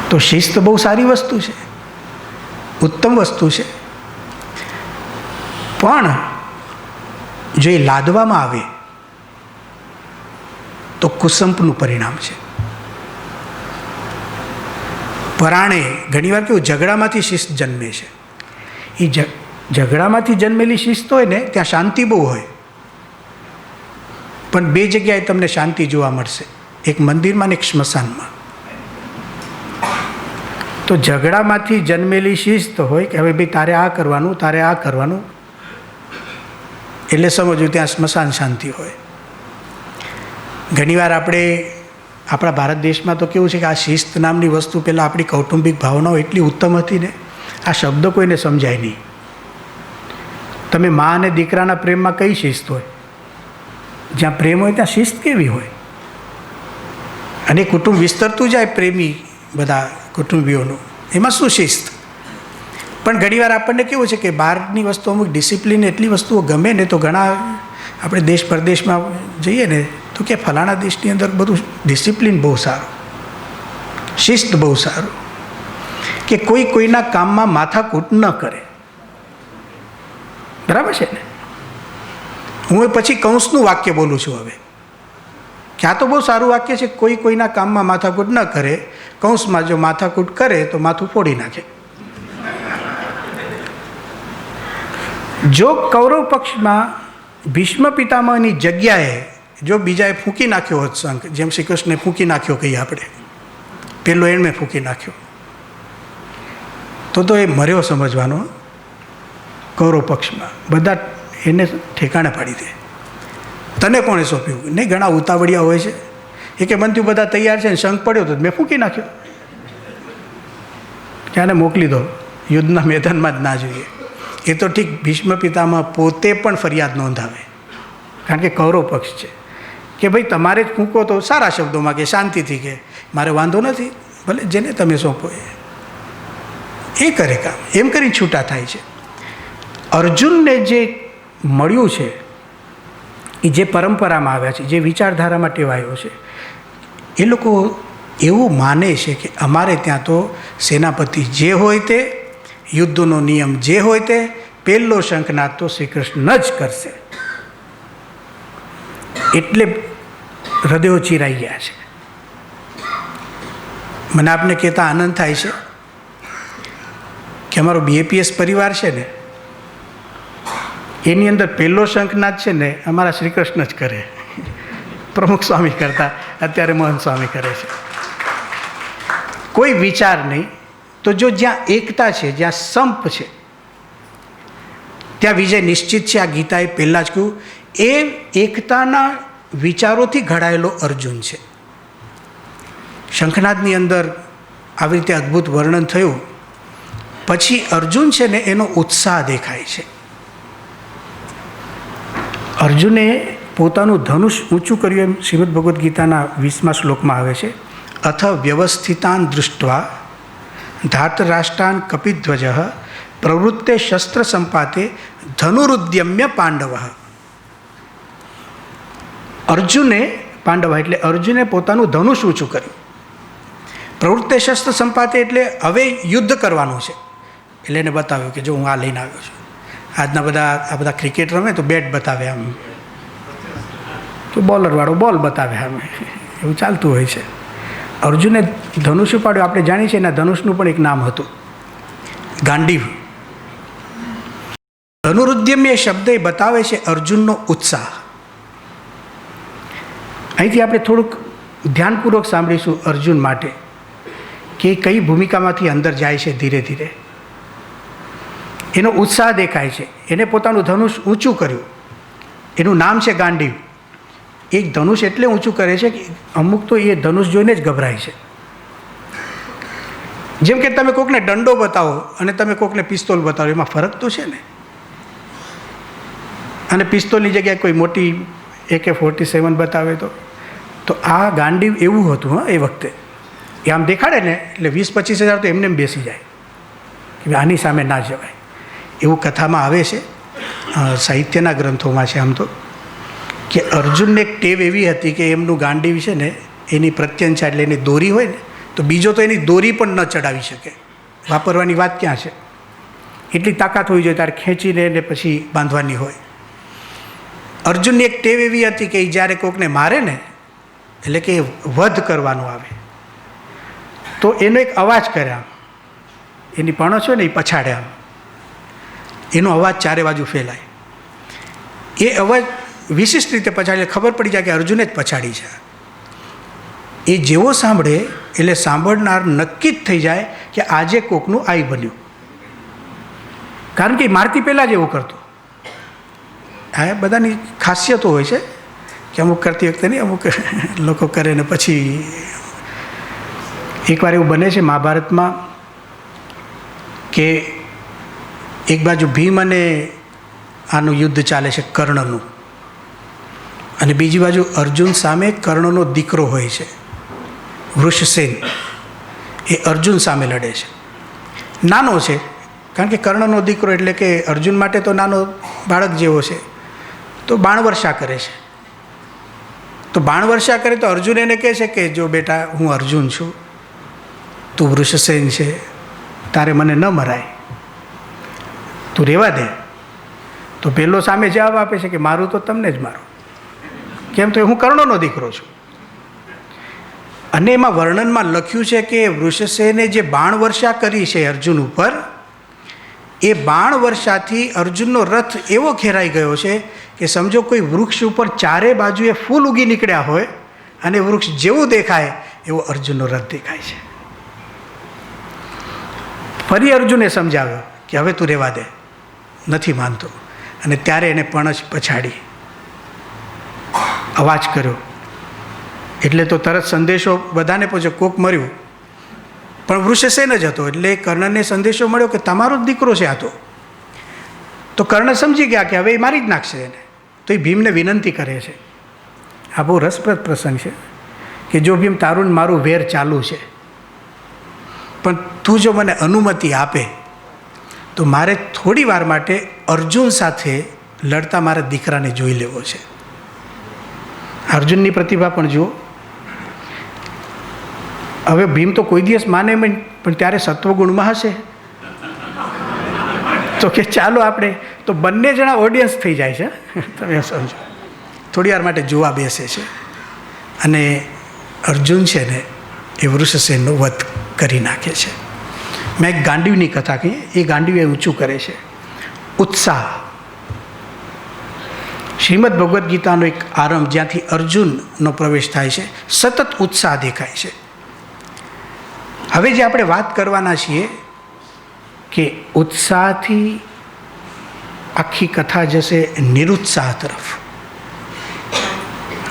તો શિસ્ત બહુ સારી વસ્તુ છે, ઉત્તમ વસ્તુ છે, પણ જો એ લાદવામાં આવે તો કુસંપનું પરિણામ છે. પરાણે ઘણીવાર કેવું, ઝઘડામાંથી શિસ્ત જન્મે છે. એ ઝઘડામાંથી જન્મેલી શિસ્ત હોય ને, ત્યાં શાંતિ બહુ હોય, પણ બે જગ્યાએ તમને શાંતિ જોવા મળશે, એક મંદિરમાં ને એક સ્મશાનમાં. તો ઝઘડામાંથી જન્મેલી શિસ્ત હોય કે હવે ભાઈ તારે આ કરવાનું, તારે આ કરવાનું, એટલે સમજવું ત્યાં સ્મશાન શાંતિ હોય. ઘણીવાર આપણે આપણા ભારત દેશમાં તો કેવું છે કે આ શિસ્ત નામની વસ્તુ પહેલાં આપણી કૌટુંબિક ભાવનાઓ એટલી ઉત્તમ હતી ને, આ શબ્દ કોઈને સમજાય નહીં. તમે મા અને દીકરાના પ્રેમમાં કઈ શિસ્ત હોય? જ્યાં પ્રેમ હોય ત્યાં શિસ્ત કેવી હોય? અને કુટુંબ વિસ્તરતું જાય, પ્રેમી બધા કુટુંબીઓનું, એમાં શું શિસ્ત? પણ ઘણીવાર આપણને કેવું છે કે બહારની વસ્તુ, અમુક ડિસિપ્લિન એટલી વસ્તુઓ ગમે ને, તો ઘણા આપણે દેશ પરદેશમાં જઈએ ને તો કે ફલાણા દેશની અંદર બધું ડિસિપ્લિન બહુ સારું, શિસ્ત બહુ સારું, કે કોઈ કોઈના કામમાં માથાકૂટ ન કરે. બરાબર છે ને? હું પછી કૌંસનું વાક્ય બોલું છું હવે, કે આ તો બહુ સારું વાક્ય છે, કોઈ કોઈના કામમાં માથાકૂટ ન કરે. કૌંસમાં જો માથાકૂટ કરે તો માથું ફોડી નાખે. જો કૌરવ પક્ષમાં ભીષ્મ પિતામહની જગ્યાએ જો બીજાએ ફૂંકી નાખ્યો હોત શંખ, જેમ શ્રી કૃષ્ણે ફૂંકી નાખ્યો કહીએ આપણે, પેલો એણે ફૂંકી નાખ્યો, તો એ મર્યો સમજવાનો. કૌરવ પક્ષમાં બધા એને ઠેકાણે પાડી દે. તને કોણે સોંપ્યું? નહીં, ઘણા ઉતાવળિયા હોય છે, એ કે બનતું બધા તૈયાર છે ને શંખ પડ્યો તો મેં ફૂંકી નાખ્યો. ક્યાંને મોકલી દો, યુદ્ધના મેદાનમાં જ ના જોઈએ. એ તો ઠીક, ભીષ્મ પિતામહ પોતે પણ ફરિયાદ નોંધાવે, કારણ કે કૌરવ પક્ષ છે, કે ભાઈ તમારે જ ફૂંકો તો સારા શબ્દોમાં કે શાંતિથી કે મારે વાંધો નથી, ભલે જેને તમે સોંપો એ કરે કામ, એમ કરી છૂટા થાય છે. અર્જુનને જે મળ્યું છે એ જે પરંપરામાં આવ્યા છે, જે વિચારધારામાં ટેવાયો છે, એ લોકો એવું માને છે કે અમારે ત્યાં તો સેનાપતિ જે હોય તે, યુદ્ધનો નિયમ જે હોય તે, પહેલો શંખનાદ તો શ્રી કૃષ્ણ જ કરશે. એટલે હૃદયો ચીરાઈ ગયા છે. મને આપને કહેતા આનંદ થાય છે કે અમારો BAPS પરિવાર છે ને, એની અંદર પહેલો શંખનાદ છે ને અમારા શ્રી કૃષ્ણ જ કરે. પ્રમુખ સ્વામી કરતા અત્યારે મહંત સ્વામી કરે છે. કોઈ વિચાર નહીં. તો જો જ્યાં એકતા છે, જ્યાં સંપ છે, ત્યાં વિજય નિશ્ચિત છે. આ ગીતાએ પહેલાં જ કહ્યું, એ એકતાના વિચારોથી ઘડાયેલો અર્જુન છે. શંખનાદની અંદર આવી રીતે અદ્ભુત વર્ણન થયું પછી અર્જુન છે ને એનો ઉત્સાહ દેખાય છે. અર્જુને પોતાનું ધનુષ ઊંચું કર્યું એમ શ્રીમદ ભગવદ્ ગીતાના 20મા શ્લોકમાં આવે છે. અથ વ્યવસ્થિતાન દૃષ્ટવા ધાતરાષ્ટ્રાન કપિધ્વજ પ્રવૃત્તે શસ્ત્ર સંપાતે ધનુરુદ્યમ્ય પાંડવ. અર્જુને, પાંડવ એટલે અર્જુને પોતાનું ધનુષ ઊંચું કર્યું. પ્રવૃત્તે શસ્ત્ર સંપાતે એટલે હવે યુદ્ધ કરવાનું છે. એટલે એને બતાવ્યું કે જો હું આ લઈને આવ્યો છું. આજના આ બધા ક્રિકેટ રમે તો બેટ બતાવે, આમ તો બોલરવાળો બોલ બતાવે, આમ એવું ચાલતું હોય છે. અર્જુને ધનુષ ઉપાડ્યું. આપણે જાણીએ છીએ એના ધનુષનું પણ એક નામ હતું, ગાંડીવ. ધનુરુદ્યમ્ય શબ્દ એ બતાવે છે અર્જુનનો ઉત્સાહ. અહીંથી આપણે થોડુંક ધ્યાનપૂર્વક સાંભળીશું અર્જુન માટે, કે કઈ ભૂમિકામાંથી અંદર જાય છે. ધીરે ધીરે એનો ઉત્સાહ દેખાય છે. એને પોતાનું ધનુષ ઊંચું કર્યું. એનું નામ છે ગાંડીવ. એક ધનુષ એટલે ઊંચું કરે છે કે અમુક તો એ ધનુષ જોઈને જ ગભરાય છે. જેમ કે તમે કોકને દંડો બતાવો અને તમે કોકને પિસ્તોલ બતાવો, એમાં ફરક તો છે ને. અને પિસ્તોલની જગ્યાએ કોઈ મોટી AK-47 બતાવે તો આ ગાંડીવ એવું હતું. એ વખતે એ આમ દેખાડે ને એટલે 20-25 હજાર તો એમને એમ બેસી જાય કે આની સામે ના જવાય. એવું કથામાં આવે છે, સાહિત્યના ગ્રંથોમાં છે આમ તો, કે અર્જુનને એક ટેવ એવી હતી કે એમનું ગાંડીવ છે ને એની પ્રત્યંછા એટલે એની દોરી હોય ને તો બીજો તો એની દોરી પણ ન ચડાવી શકે. વાપરવાની વાત ક્યાં છે, એટલી તાકાત હોવી જોઈએ, તારે ખેંચીને ને પછી બાંધવાની હોય. અર્જુનની એક ટેવ એવી હતી કે એ જ્યારે કોકને મારે ને એટલે કે વધ કરવાનો આવે તો એનો એક અવાજ કરે, આમ એની પણો છે ને એ પછાડે, આમ એનો અવાજ ચારે બાજુ ફેલાય. એ અવાજ વિશિષ્ટ રીતે પછાડી ખબર પડી જાય કે અર્જુને જ પછાડી છે. એ જેવો સાંભળે એટલે સાંભળનાર નક્કી જ થઈ જાય કે આજે કોકનું આઈ બન્યું, કારણ કે મારતી પહેલાં જ એવું કરતો. આ બધાની ખાસિયતો હોય છે કે અમુક કરતી વખતે નહીં, અમુક લોકો કરે ને પછી. એકવાર એવું બને છે મહાભારતમાં કે એક બાજુ ભીમ અને આનું યુદ્ધ ચાલે છે કર્ણનું, અને બીજી બાજુ અર્જુન સામે કર્ણનો દીકરો હોય છે વૃષસેન. એ અર્જુન સામે લડે છે. નાનો છે, કારણ કે કર્ણનો દીકરો એટલે કે અર્જુન માટે તો નાનો બાળક જેવો છે. તો બાણવર્ષા કરે છે. તો બાણવર્ષા કરે તો અર્જુન એને કહે છે કે જો બેટા હું અર્જુન છું, તું વૃષસેન છે, તારે મને ન મરાય, તું રહેવા દે. તો પહેલો સામે જવાબ આપે છે કે મારું તો તમને જ મારું, કેમ તો હું કર્ણનો દીકરો છું. અને એમાં વર્ણનમાં લખ્યું છે કે વૃષસેને જે બાણ વર્ષા કરી છે અર્જુન ઉપર, એ બાણ વર્ષાથી અર્જુનનો રથ એવો ઘેરાઈ ગયો છે કે સમજો કોઈ વૃક્ષ ઉપર ચારે બાજુએ ફૂલ ઉગી નીકળ્યા હોય અને વૃક્ષ જેવું દેખાય એવો અર્જુનનો રથ દેખાય છે. ફરી અર્જુને સમજાવ્યો કે હવે તું રહેવા દે, નથી માનતો. અને ત્યારે એને પણછ પછાડી અવાજ કર્યો એટલે તો તરત સંદેશો બધાને પહોંચ્યો, કોક મર્યું. પણ વૃષસેન જ હતો એટલે કર્ણને સંદેશો મળ્યો કે તમારો જ દીકરો છે આ તો કર્ણ સમજી ગયા કે હવે એ મારી જ નાખશે એને. તો એ ભીમને વિનંતી કરે છે. આ બહુ રસપ્રદ પ્રસંગ છે કે જો ભીમ તારું ને મારું વેર ચાલુ છે, પણ તું જો મને અનુમતિ આપે તો મારે થોડી વાર માટે અર્જુન સાથે લડતા મારા દીકરાને જોઈ લેવો છે. અર્જુનની પ્રતિભા પણ જુઓ. હવે ભીમ તો કોઈ દિવસ માને પણ ત્યારે સત્વગુણમાં હશે તો કે ચાલો આપણે, તો બંને જણા ઓડિયન્સ થઈ જાય છે. તમે સમજો, થોડી વાર માટે જોવા બેસે છે અને અર્જુન છે ને એ વૃષસેનનો વધ કરી નાખે છે. મેં એક ગાંડીવની કથા કહી, એ ગાંડીવ એ ઊંચું કરે છે ઉત્સાહ. શ્રીમદ ભગવદ્ ગીતાનો એક આરંભ જ્યાંથી અર્જુનનો પ્રવેશ થાય છે, સતત ઉત્સાહ દેખાય છે. હવે જે આપણે વાત કરવાના છીએ કે ઉત્સાહથી આખી કથા જશે નિરુત્સાહ તરફ.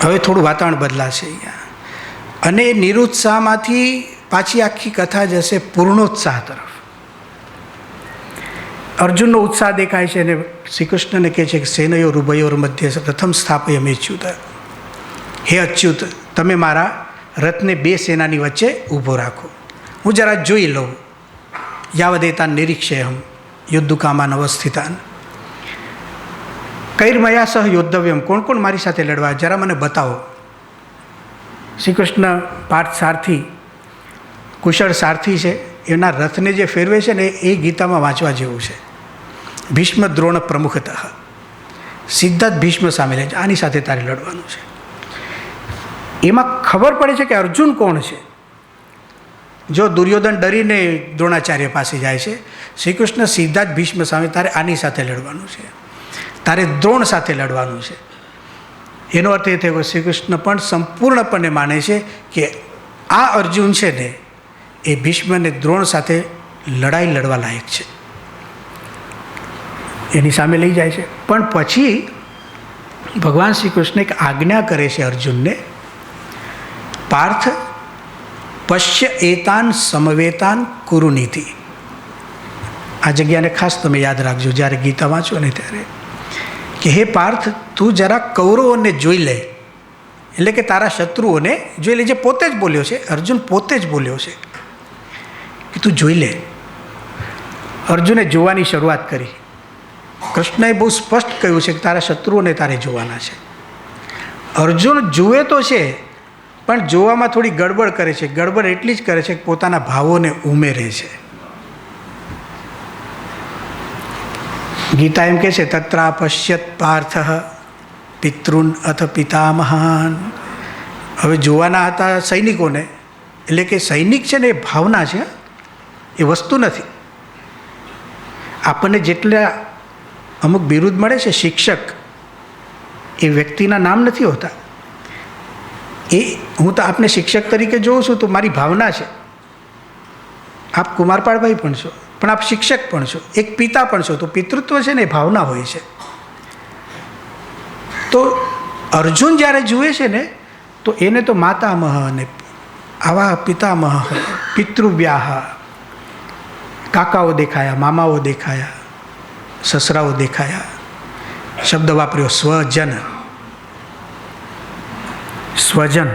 હવે થોડું વાતાવરણ બદલાશે અહીંયા, અને નિરુત્સાહમાંથી પાછી આખી કથા જશે પૂર્ણોત્સાહ તરફ. અર્જુનનો ઉત્સાહ દેખાય છે અને શ્રી કૃષ્ણને કહે છે કે સેનયોર ઉભયોર મધ્ય રથમ સ્થાપય મેચ્યુત. હે અચ્યુત, તમે મારા રથને બે સેનાની વચ્ચે ઊભો રાખો, હું જરા જોઈ લઉં. યાવદેતાન નિરીક્ષેહમ યુદ્ધકામાન અવસ્થિતાન. કૈર્મયા સહ યોદ્ધવ્યમ, કોણ કોણ મારી સાથે લડવા જરા મને બતાવો. શ્રી કૃષ્ણ પાર્થ સારથી, કુશળ સારથી છે, એના રથને જે ફેરવે છે ને એ ગીતામાં વાંચવા જેવું છે. ભીષ્મ દ્રોણ પ્રમુખતઃ, સીધા જ ભીષ્મ સામે લે છે, આની સાથે તારે લડવાનું છે. એમાં ખબર પડે છે કે અર્જુન કોણ છે. જો દુર્યોધન ડરીને દ્રોણાચાર્ય પાસે જાય છે, શ્રી કૃષ્ણ સીધા જ ભીષ્મ સામે તારે આની સાથે લડવાનું છે, તારે દ્રોણ સાથે લડવાનું છે. એનો અર્થ એ થયો કે શ્રી કૃષ્ણ પણ સંપૂર્ણપણે માને છે કે આ અર્જુન છે ને એ ભીષ્મ અને દ્રોણ સાથે લડાઈ લડવા લાયક છે, એની સામે લઈ જાય છે. પણ પછી ભગવાન શ્રી કૃષ્ણ એક આજ્ઞા કરે છે અર્જુનને, પાર્થ પશ્ય એતાન સમવેતાન કુરુનીતિ. આ જગ્યાને ખાસ તમે યાદ રાખજો જ્યારે ગીતા વાંચો ને ત્યારે, કે હે પાર્થ, તું જરા કૌરવોને જોઈ લે, એટલે કે તારા શત્રુઓને જોઈ લે. જે પોતે જ બોલ્યો છે, અર્જુન પોતે જ બોલ્યો છે કે તું જોઈ લે. અર્જુને જોવાની શરૂઆત કરી. કૃષ્ણએ બહુ સ્પષ્ટ કહ્યું છે કે તારા શત્રુઓને તારે જોવાના છે. અર્જુન જુએ તો છે, પણ જોવામાં થોડી ગડબડ કરે છે. ગડબડ એટલી જ કરે છે કે પોતાના ભાવોને ઉમેરે છે. ગીતા એમ કહે છે, તત્રા પશ્યત પાર્થ પિતૃન અથ પિતામહાન. હવે જોવાના હતા સૈનિકોને, એટલે કે સૈનિક છે ને એ ભાવના છે, એ વસ્તુ નથી. આપણને જેટલા અમુક બિરુદ મળે છે શિક્ષક, એ વ્યક્તિના નામ નથી હોતા. એ હું તો આપને શિક્ષક તરીકે જોઉં છું તો મારી ભાવના છે. આપ કુમારપાળભાઈ પણ છો, પણ આપ શિક્ષક પણ છો, એક પિતા પણ છો. તો પિતૃત્વ છે ને એ ભાવના હોય છે. તો અર્જુન જ્યારે જુએ છે ને, તો એને તો માતામહ અને આવા પિતામહ, પિતૃવ્યાહ, કાકાઓ દેખાયા, મામાઓ દેખાયા, સસરાઓ દેખાયા. શબ્દ વાપર્યો સ્વજન. સ્વજન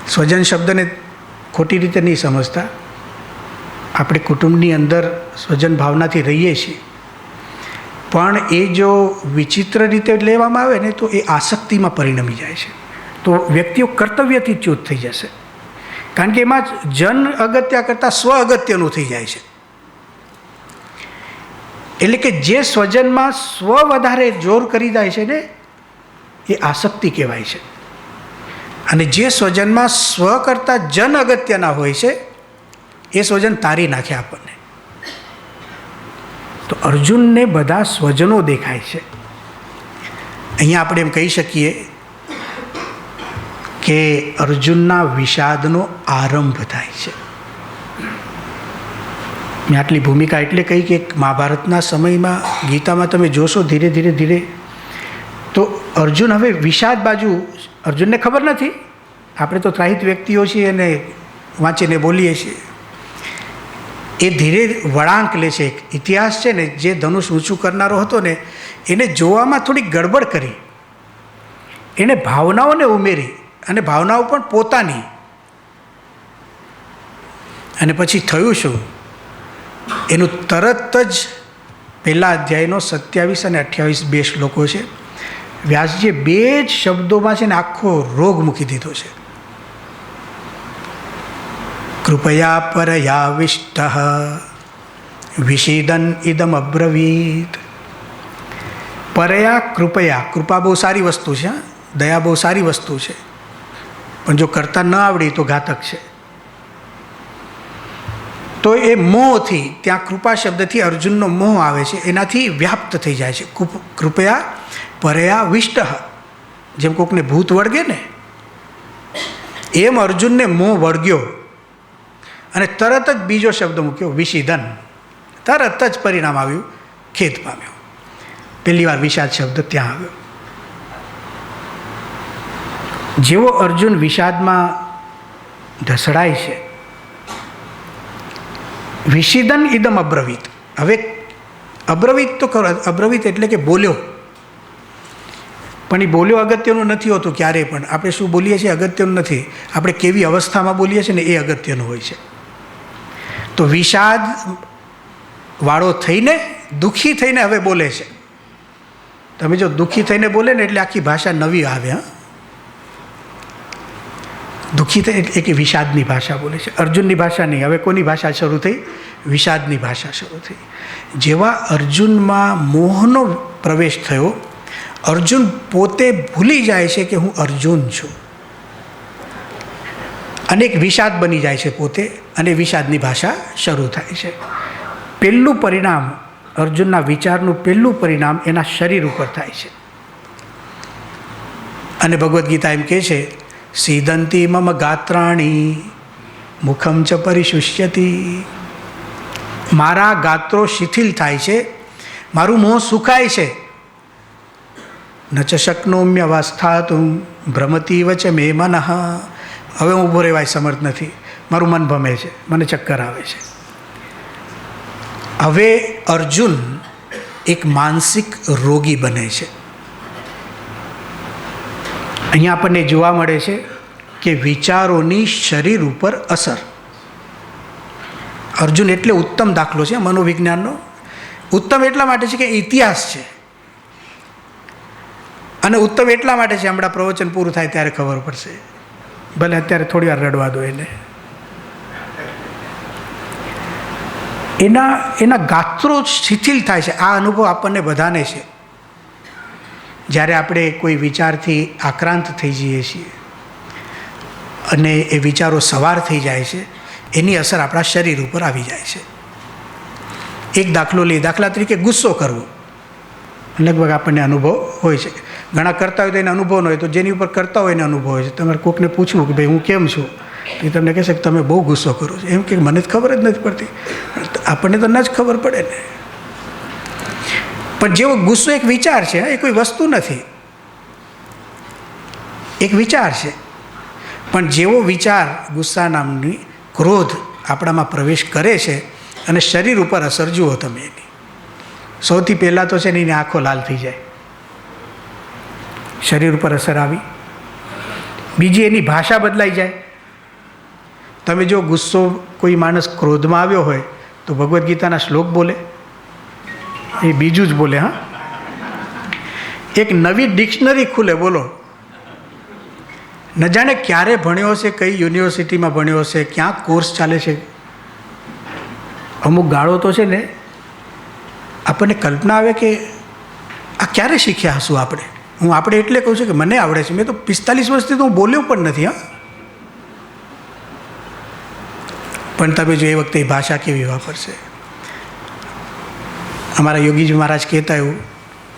સ્વજન શબ્દને ખોટી રીતે નહીં સમજતા. આપણે કુટુંબની અંદર સ્વજન ભાવનાથી રહીએ છીએ, પણ એ જો વિચિત્ર રીતે લેવામાં આવે ને તો એ આસક્તિમાં પરિણમી જાય છે. તો વ્યક્તિઓ કર્તવ્યથી ચ્યુત થઈ જશે, કારણ કે એમાં જન અગત્ય કરતાં સ્વ અગત્યનું થઈ જાય છે. એટલે કે જે સ્વજનમાં સ્વ વધારે જોર કરી જાય છે ને, એ આસક્તિ કહેવાય છે. અને જે સ્વજનમાં સ્વ કરતાં જન અગત્યના હોય છે, એ સ્વજન તારી નાખે આપણને. તો અર્જુનને બધા સ્વજનો દેખાય છે. અહીંયા આપણે એમ કહી શકીએ કે અર્જુનના વિષાદનો આરંભ થાય છે. મેં આટલી ભૂમિકા એટલે કહી કે મહાભારતના સમયમાં, ગીતામાં તમે જોશો ધીરે ધીરે ધીરે, તો અર્જુન હવે વિષાદ બાજુ, અર્જુનને ખબર નથી. આપણે તો ત્રાહિત વ્યક્તિઓ છીએ અને વાંચીને બોલીએ છીએ. એ ધીરે વળાંક લે છે. ઇતિહાસ છે ને, જે ધનુષ ઊંચું કરનારો હતો ને, એને જોવામાં થોડી ગડબડ કરી. એણે ભાવનાઓને ઉમેરી, અને ભાવનાઓ પણ પોતાની. અને પછી થયું શું? એનું તરત જ પહેલા અધ્યાયનો 27 અને 28 બે શ્લોકો છે. વ્યાસજીએ બે જ શબ્દોમાં છે ને આખો રોગ મૂકી દીધો છે. કૃપયા પરયાવિષ્ટ વિષીદન ઇદમ અબ્રવીત. પરયા કૃપયા. કૃપા બહુ સારી વસ્તુ છે, દયા બહુ સારી વસ્તુ છે, પણ જો કરતા ન આવડી તો ઘાતક છે. તો એ મોહથી, ત્યાં કૃપા શબ્દથી અર્જુનનો મોહ આવે છે, એનાથી વ્યાપ્ત થઈ જાય છે. કૃપયા પરયા વિષ્ટ. જેમ કોકને ભૂત વળગે ને, એમ અર્જુનને મોહ વળગ્યો અને તરત જ બીજો શબ્દ મૂક્યો વિષીદન. તરત જ પરિણામ આવ્યું, ખેદ પામ્યો. પહેલી વાર વિષાદ શબ્દ ત્યાં આવ્યો. જેવો અર્જુન વિષાદમાં ઢસડાય છે, વિષીદન ઇદમ અબ્રવીત. હવે અબ્રવીત તો ખરો, અબ્રવીત એટલે કે બોલ્યો, પણ એ બોલ્યો અગત્યનું નથી હોતું ક્યારેય પણ. આપણે શું બોલીએ છીએ અગત્યનું નથી, આપણે કેવી અવસ્થામાં બોલીએ છીએ ને એ અગત્યનું હોય છે. તો વિષાદ વાળો થઈને, દુઃખી થઈને હવે બોલે છે. તમે જો દુઃખી થઈને બોલે ને એટલે આખી ભાષા નવી આવે. હા, દુઃખી થઈ એટલે કે વિષાદની ભાષા બોલે છે. અર્જુનની ભાષા નહીં. હવે કોની ભાષા શરૂ થઈ? વિષાદની ભાષા શરૂ થઈ. જેવા અર્જુનમાં મોહનો પ્રવેશ થયો, અર્જુન પોતે ભૂલી જાય છે કે હું અર્જુન છું, અને એક વિષાદ બની જાય છે પોતે, અને વિષાદની ભાષા શરૂ થાય છે. પહેલું પરિણામ, અર્જુનના વિચારનું પહેલું પરિણામ એના શરીર ઉપર થાય છે. અને ભગવદ્ ગીતા એમ કહે છે, સીદંતી મમ ગાત્રાણી મુખમ ચ પરિશુષ્યતી. મારા ગાત્રો શિથિલ થાય છે, મારું મોં સુકાય છે. ન ચ શક્નોમ્યવસ્થાતુમ ભ્રમતીવ ચ મે મનઃ. હવે હું ઊભો રહેવાય સમર્થ નથી, મારું મન ભમે છે, મને ચક્કર આવે છે. હવે અર્જુન એક માનસિક રોગી બને છે. અહીંયા આપણને જોવા મળે છે કે વિચારોની શરીર ઉપર અસર. અર્જુન એટલે ઉત્તમ દાખલો છે મનોવિજ્ઞાનનો. ઉત્તમ એટલા માટે છે કે ઇતિહાસ છે, અને ઉત્તમ એટલા માટે છે, હમણાં પ્રવચન પૂરું થાય ત્યારે ખબર પડશે. ભલે અત્યારે થોડી વાર રડવા દો એને. એના ગાત્રો શિથિલ થાય છે. આ અનુભવ આપણને બધાને છે. જ્યારે આપણે કોઈ વિચારથી આક્રાંત થઈ જઈએ છીએ અને એ વિચારો સવાર થઈ જાય છે, એની અસર આપણા શરીર ઉપર આવી જાય છે. એક દાખલો લઈએ, દાખલા તરીકે ગુસ્સો કરવો, લગભગ આપણને અનુભવ હોય છે. ઘણા કરતા હોય તો એને અનુભવ ન હોય, તો જેની ઉપર કરતા હોય એને અનુભવ હોય છે. તમારે કોઈકને પૂછવું કે ભાઈ હું કેમ છું, એ તમને કહેશે કે તમે બહુ ગુસ્સો કરો છો. એમ કે મને જ ખબર જ નથી પડતી. આપણને તો ન જ ખબર પડે ને. પણ જેવો ગુસ્સો એક વિચાર છે, એ કોઈ વસ્તુ નથી, એક વિચાર છે. પણ જેવો વિચાર ગુસ્સા નામની ક્રોધ આપણામાં પ્રવેશ કરે છે અને શરીર ઉપર અસર જુઓ તમે એની. સૌથી પહેલાં તો છે ને એની આંખો લાલ થઈ જાય, શરીર ઉપર અસર આવી. બીજી એની ભાષા બદલાઈ જાય. તમે જો ગુસ્સો કોઈ માણસ ક્રોધમાં આવ્યો હોય તો ભગવદ્ ગીતાના શ્લોક બોલે, એ બીજું જ બોલે. હા, એક નવી ડિક્શનરી ખુલે. બોલો, ન જાણે ક્યારે ભણ્યો હશે, કઈ યુનિવર્સિટીમાં ભણ્યો હશે, ક્યાં કોર્સ ચાલે છે. અમુક ગાળો તો છે ને આપણને કલ્પના આવે કે આ ક્યારે શીખ્યા હશું આપણે. આપણે એટલે કહું છું કે મને આવડે છે, મેં તો 45 વર્ષથી તો હું બોલ્યો પણ નથી. હા, પણ તમે જો એ વખતે એ ભાષા કેવી વાપરશે. અમારા યોગીજી મહારાજ કહેતા એવું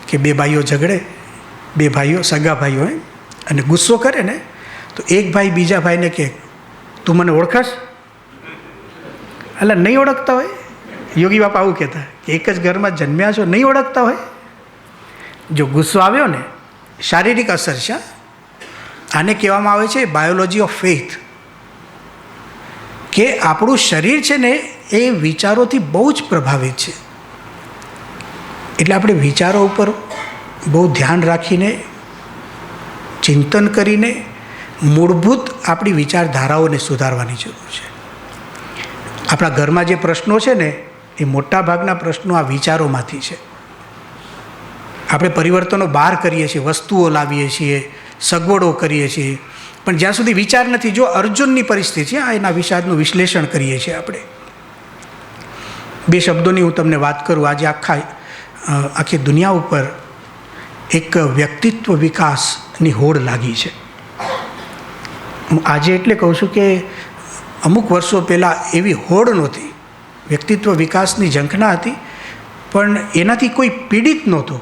કે બે ભાઈઓ ઝઘડે, બે ભાઈઓ સગા ભાઈઓ હોય, અને ગુસ્સો કરે ને તો એક ભાઈ બીજા ભાઈને કહે તું મને ઓળખશ? એટલે નહીં ઓળખતા હોય. યોગી બાપા આવું કહેતા કે એક જ ઘરમાં જન્મ્યા છો, નહીં ઓળખતા હોય. જો ગુસ્સો આવ્યો ને, શારીરિક અસર છે. આને કહેવામાં આવે છે બાયોલોજી ઓફ ફેથ, કે આપણું શરીર છે ને એ વિચારોથી બહુ જ પ્રભાવિત છે. એટલે આપણે વિચારો ઉપર બહુ ધ્યાન રાખીને, ચિંતન કરીને મૂળભૂત આપણી વિચારધારાઓને સુધારવાની જરૂર છે. આપણા ઘરમાં જે પ્રશ્નો છે ને, એ મોટા ભાગના પ્રશ્નો આ વિચારોમાંથી છે. આપણે પરિવર્તનો બહાર કરીએ છીએ, વસ્તુઓ લાવીએ છીએ, સગવડો કરીએ છીએ, પણ જ્યાં સુધી વિચાર નથી. જો અર્જુનની પરિસ્થિતિ, એના વિષાદનું વિશ્લેષણ કરીએ છીએ આપણે. બે શબ્દોની હું તમને વાત કરું. આજે આખી દુનિયા ઉપર એક વ્યક્તિત્વ વિકાસની હોડ લાગી છે. હું આજે એટલે કહું છું કે અમુક વર્ષો પહેલાં એવી હોડ નહોતી. વ્યક્તિત્વ વિકાસની ઝંખના હતી, પણ એનાથી કોઈ પીડિત નહોતો.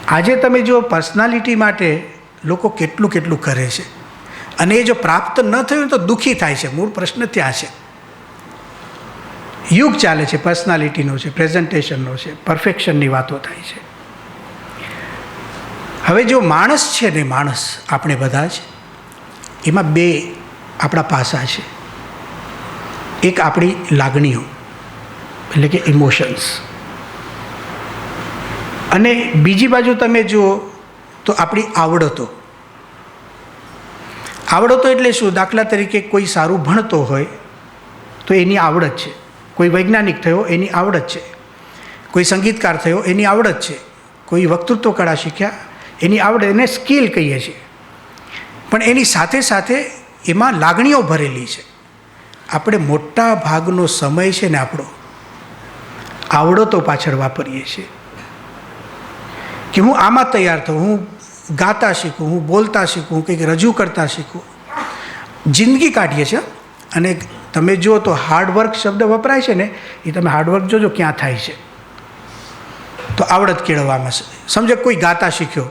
આજે તમે જો પર્સનાલિટી માટે લોકો કેટલું કેટલું કરે છે, અને એ જો પ્રાપ્ત ન થયું તો દુઃખી થાય છે. મૂળ પ્રશ્ન ત્યાં છે. યુગ ચાલે છે પર્સનાલિટીનો છે, પ્રેઝન્ટેશનનો છે, પરફેક્શનની વાતો થાય છે. હવે જો માણસ છે ને, માણસ આપણે બધા જ, એમાં બે આપણા પાસા છે. એક આપણી લાગણીઓ, એટલે કે ઇમોશન્સ, અને બીજી બાજુ તમે જુઓ તો આપણી આવડતો. આવડતો એટલે શું? દાખલા તરીકે કોઈ સારું ભણતો હોય તો એની આવડત છે. કોઈ વૈજ્ઞાનિક થયો એની આવડત છે. કોઈ સંગીતકાર થયો એની આવડત છે. કોઈ વક્તૃત્વ કળા શીખ્યા એની આવડત, એને સ્કિલ કહીએ છીએ. પણ એની સાથે સાથે એમાં લાગણીઓ ભરેલી છે. આપણે મોટા ભાગનો સમય છે ને આપણો આવડતો પાછળ વાપરીએ છીએ, કે હું આમાં તૈયાર થઉં, હું ગાતા શીખું, હું બોલતા શીખું, કંઈક રજૂ કરતા શીખું. જિંદગી કાઢીએ છીએ. અને તમે જુઓ તો હાર્ડવર્ક શબ્દ વપરાય છે ને, એ તમે હાર્ડવર્ક જોજો ક્યાં થાય છે. તો આવડત કેળવવામાં સમજો કોઈ ગાતા શીખ્યો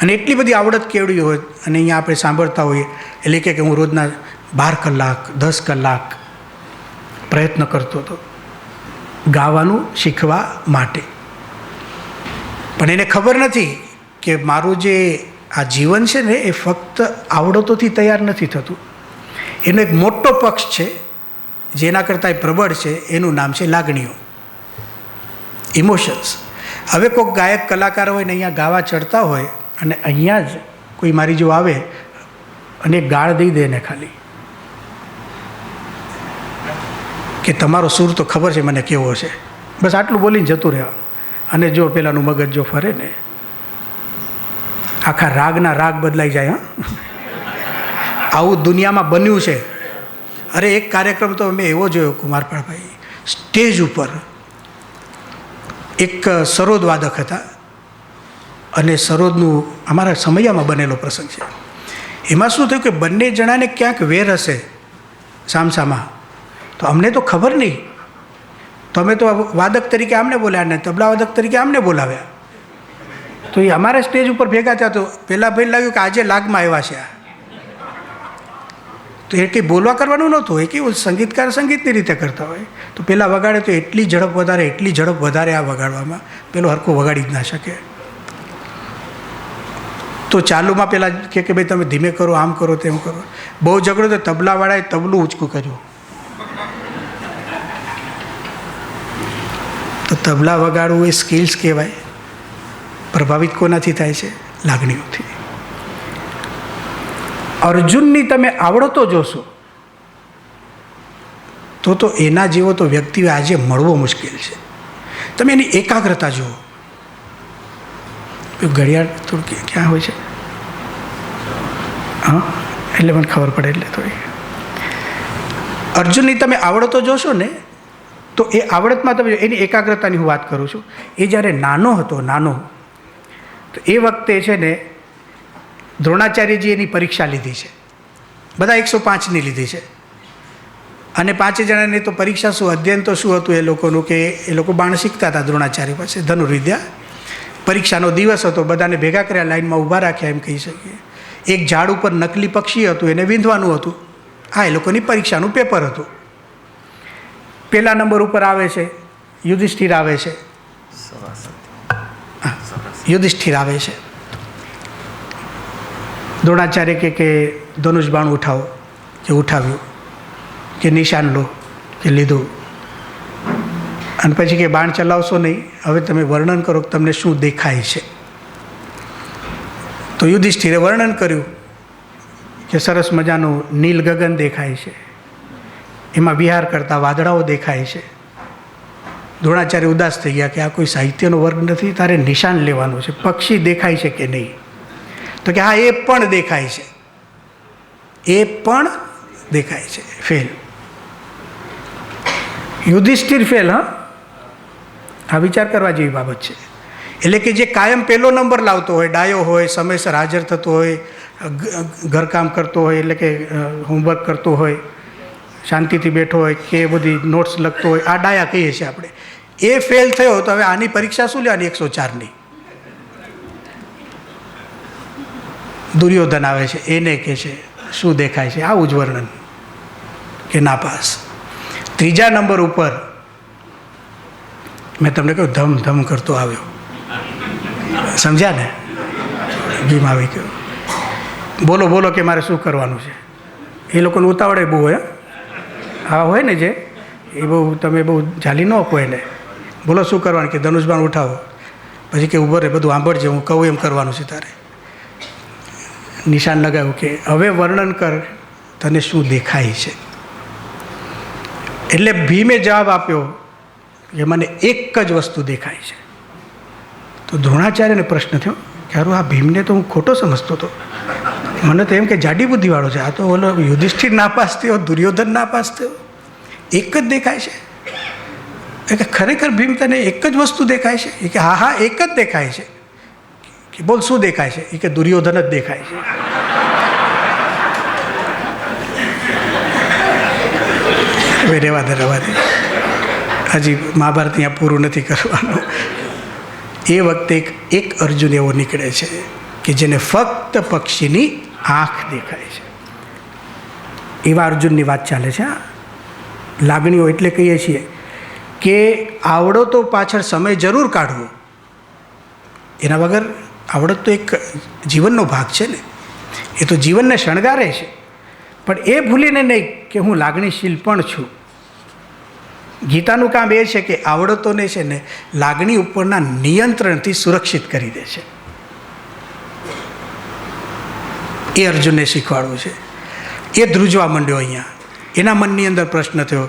અને એટલી બધી આવડત કેળવી હોય, અને અહીંયા આપણે સાંભળતા હોઈએ એટલે કે હું રોજના 12 કલાક 10 કલાક પ્રયત્ન કરતો હતો ગાવાનું શીખવા માટે. પણ એને ખબર નથી કે મારું જે આ જીવન છે ને એ ફક્ત આવડતોથી તૈયાર નથી થતું. એનો એક મોટો પક્ષ છે જેના કરતાં પ્રબળ છે, એનું નામ છે લાગણીઓ, ઇમોશન્સ. હવે કોઈક ગાયક કલાકાર હોય ને અહીંયા ગાવા ચડતા હોય અને અહીંયા જ કોઈ મારી જો આવે અને ગાળ દઈ દે ને ખાલી કે તમારો સૂર તો ખબર છે મને કેવો છે, બસ આટલું બોલીને જતું રહેવાનું. અને જો પેલાનું મગજ જો ફરે ને આખા રાગના રાગ બદલાઈ જાય. આવું દુનિયામાં બન્યું છે. અરે એક કાર્યક્રમ તો મેં એવો જોયો કુમારપાળભાઈ, સ્ટેજ ઉપર એક સરોદ વાદક હતા અને સરોદનું અમારા સમયામાં બનેલો પ્રસંગ છે. એમાં શું થયું કે બંને જણાને ક્યાંક વેર હશે સામસામા, તો અમને તો ખબર નહીં, તો અમે તો વાદક તરીકે આમને બોલ્યા ને તબલા વાદક તરીકે આમને બોલાવ્યા. તો એ અમારા સ્ટેજ ઉપર ભેગા થયા તો પહેલાં ભાઈ લાગ્યું કે આજે લાગમાં આવ્યા છે. તો એ કંઈ બોલવા કરવાનું નહોતું, એ કેવું સંગીતકાર સંગીતની રીતે કરતા હોય. તો પહેલાં વગાડે તો એટલી ઝડપ વધારે આ વગાડવામાં પેલો હરખું વગાડી જ ના શકે. તો ચાલુમાં પહેલાં કે ભાઈ તમે ધીમે કરો, આમ કરો, તેમ કરો. બહુ ઝઘડો તો તબલાવાળાએ તબલું ઊંચકું કર્યું. તો તબલા વગાડવું એ સ્કિલ્સ કહેવાય. પ્રભાવિત કોનાથી થાય છે? લાગણીઓથી. અર્જુનની તમે આવડતો જોશો તો એના જેવો તો વ્યક્તિ આજે મળવો મુશ્કેલ છે. તમે એની એકાગ્રતા જુઓ. ઘડિયાળ થોડું ક્યાં હોય છે? હા, એટલે મને ખબર પડે એટલે થોડી. અર્જુનની તમે આવડતો જોશો ને તો એ આવડતમાં તમે એની એકાગ્રતાની હું વાત કરું છું. એ જ્યારે નાનો હતો તો એ વખતે છે ને દ્રોણાચાર્યજી એની પરીક્ષા લીધી છે. બધા 105ની લીધી છે. અને 5 જણાની તો પરીક્ષા શું, અધ્યયન તો શું હતું એ લોકોનું કે એ લોકો બાણ શીખતા હતા દ્રોણાચાર્ય પાસે, ધનુર્વિદ્યા. પરીક્ષાનો દિવસ હતો, બધાને ભેગા કર્યા, લાઈનમાં ઊભા રાખ્યા એમ કહી શકીએ. એક ઝાડ ઉપર નકલી પક્ષી હતું, એને વીંધવાનું હતું. આ એ લોકોની પરીક્ષાનું પેપર હતું. પહેલા નંબર ઉપર આવે છે યુધિષ્ઠિર આવે છે. યુધિષ્ઠિર આવે છે. દ્રોણાચાર્ય કે ધનુષ બાણ ઉઠાવો, કે ઉઠાવ્યું, કે નિશાન લો, કે લીધું. અને પછી કે બાણ ચલાવશો નહીં, હવે તમે વર્ણન કરો કે તમને શું દેખાય છે. તો યુધિષ્ઠિરે વર્ણન કર્યું કે સરસ મજાનું નીલ ગગન દેખાય છે, એમાં વિહાર કરતા વાદળાઓ દેખાય છે. દ્રોણાચાર્ય ઉદાસ થઈ ગયા કે આ કોઈ સાહિત્યનો વર્ગ નથી, તારે નિશાન લેવાનું છે. પક્ષી દેખાય છે કે નહીં? તો કે હા, એ પણ દેખાય છે, એ પણ દેખાય છે. ફેલ. યુધિષ્ઠિર ફેલ. હા, વિચાર કરવા જેવી બાબત છે. એટલે કે જે કાયમ પહેલો નંબર લાવતો હોય, ડાયો હોય, સમયસર હાજર થતો હોય, ઘરકામ કરતો હોય, એટલે કે હોમવર્ક કરતો હોય, શાંતિથી બેઠો હોય, કે બધી નોટ્સ લખતો હોય, આ ડાયા કહીએ છીએ આપણે. એ ફેલ થયો તો હવે આની પરીક્ષા શું લેવાની 104ની? દુર્યોધન આવે છે, એને કહે છે શું દેખાય છે? આવું જ વર્ણન કે નાપાસ. 3જા નંબર ઉપર મેં તમને કહ્યું ધમ ધમ કરતો આવ્યો. સમજ્યા ને? ભીમ આવી ગયો. બોલો બોલો કે મારે શું કરવાનું છે. એ લોકોને ઉતાવળે બહુ હોય. હા હોય ને, જે એ બહુ તમે બહુ ઝાલી ન આપો એને. બોલો શું કરવાનું? કે ધનુષબાણ ઉઠાવો. પછી કે ઊભો રહે, બધું સાંભળજે, હું કહું એમ કરવાનું છે તારે. નિશાન લગાવ્યું કે હવે વર્ણન કર, તને શું દેખાય છે. એટલે ભીમે જવાબ આપ્યો કે મને એક જ વસ્તુ દેખાય છે. તો દ્રોણાચાર્યને પ્રશ્ન થયો કે હારું, આ ભીમને તો હું ખોટો સમજતો હતો. મને તો એમ કે જાડી બુદ્ધિવાળો છે. આ તો ઓલો યુધિષ્ઠિર નાપાસ થયો, દુર્યોધન નાપાસ થયો, એક જ દેખાય છે. એ કે ખરેખર ભીમ તને એક જ વસ્તુ દેખાય છે? એ કે હા હા, એક જ દેખાય છે. કે બોલ શું દેખાય છે? એ કે દુર્યોધન જ દેખાય છે. હવે રહેવા દે. હજી મહાભારત અહીંયા પૂરું નથી કરવાનું. એ વખતે એક અર્જુન એવો નીકળે છે કે જેને ફક્ત પક્ષીની આંખ દેખાય છે. એવા અર્જુનની વાત ચાલે છે. લાગણીઓ એટલે કહીએ છીએ કે આવડો તો પાછળ સમય જરૂર કાઢવો, એના વગર આવડત તો એક જીવનનો ભાગ છે ને, એ તો જીવનને શણગારે છે. પણ એ ભૂલીને નહીં કે હું લાગણીશીલ પણ છું. ગીતાનું કામ એ છે કે આવડતોને છે ને લાગણી ઉપરના નિયંત્રણથી સુરક્ષિત કરી દે છે. એ અર્જુનને શીખવાડવું છે. એ ધ્રુજવા માંડ્યો અહીંયા. એના મનની અંદર પ્રશ્ન થયો.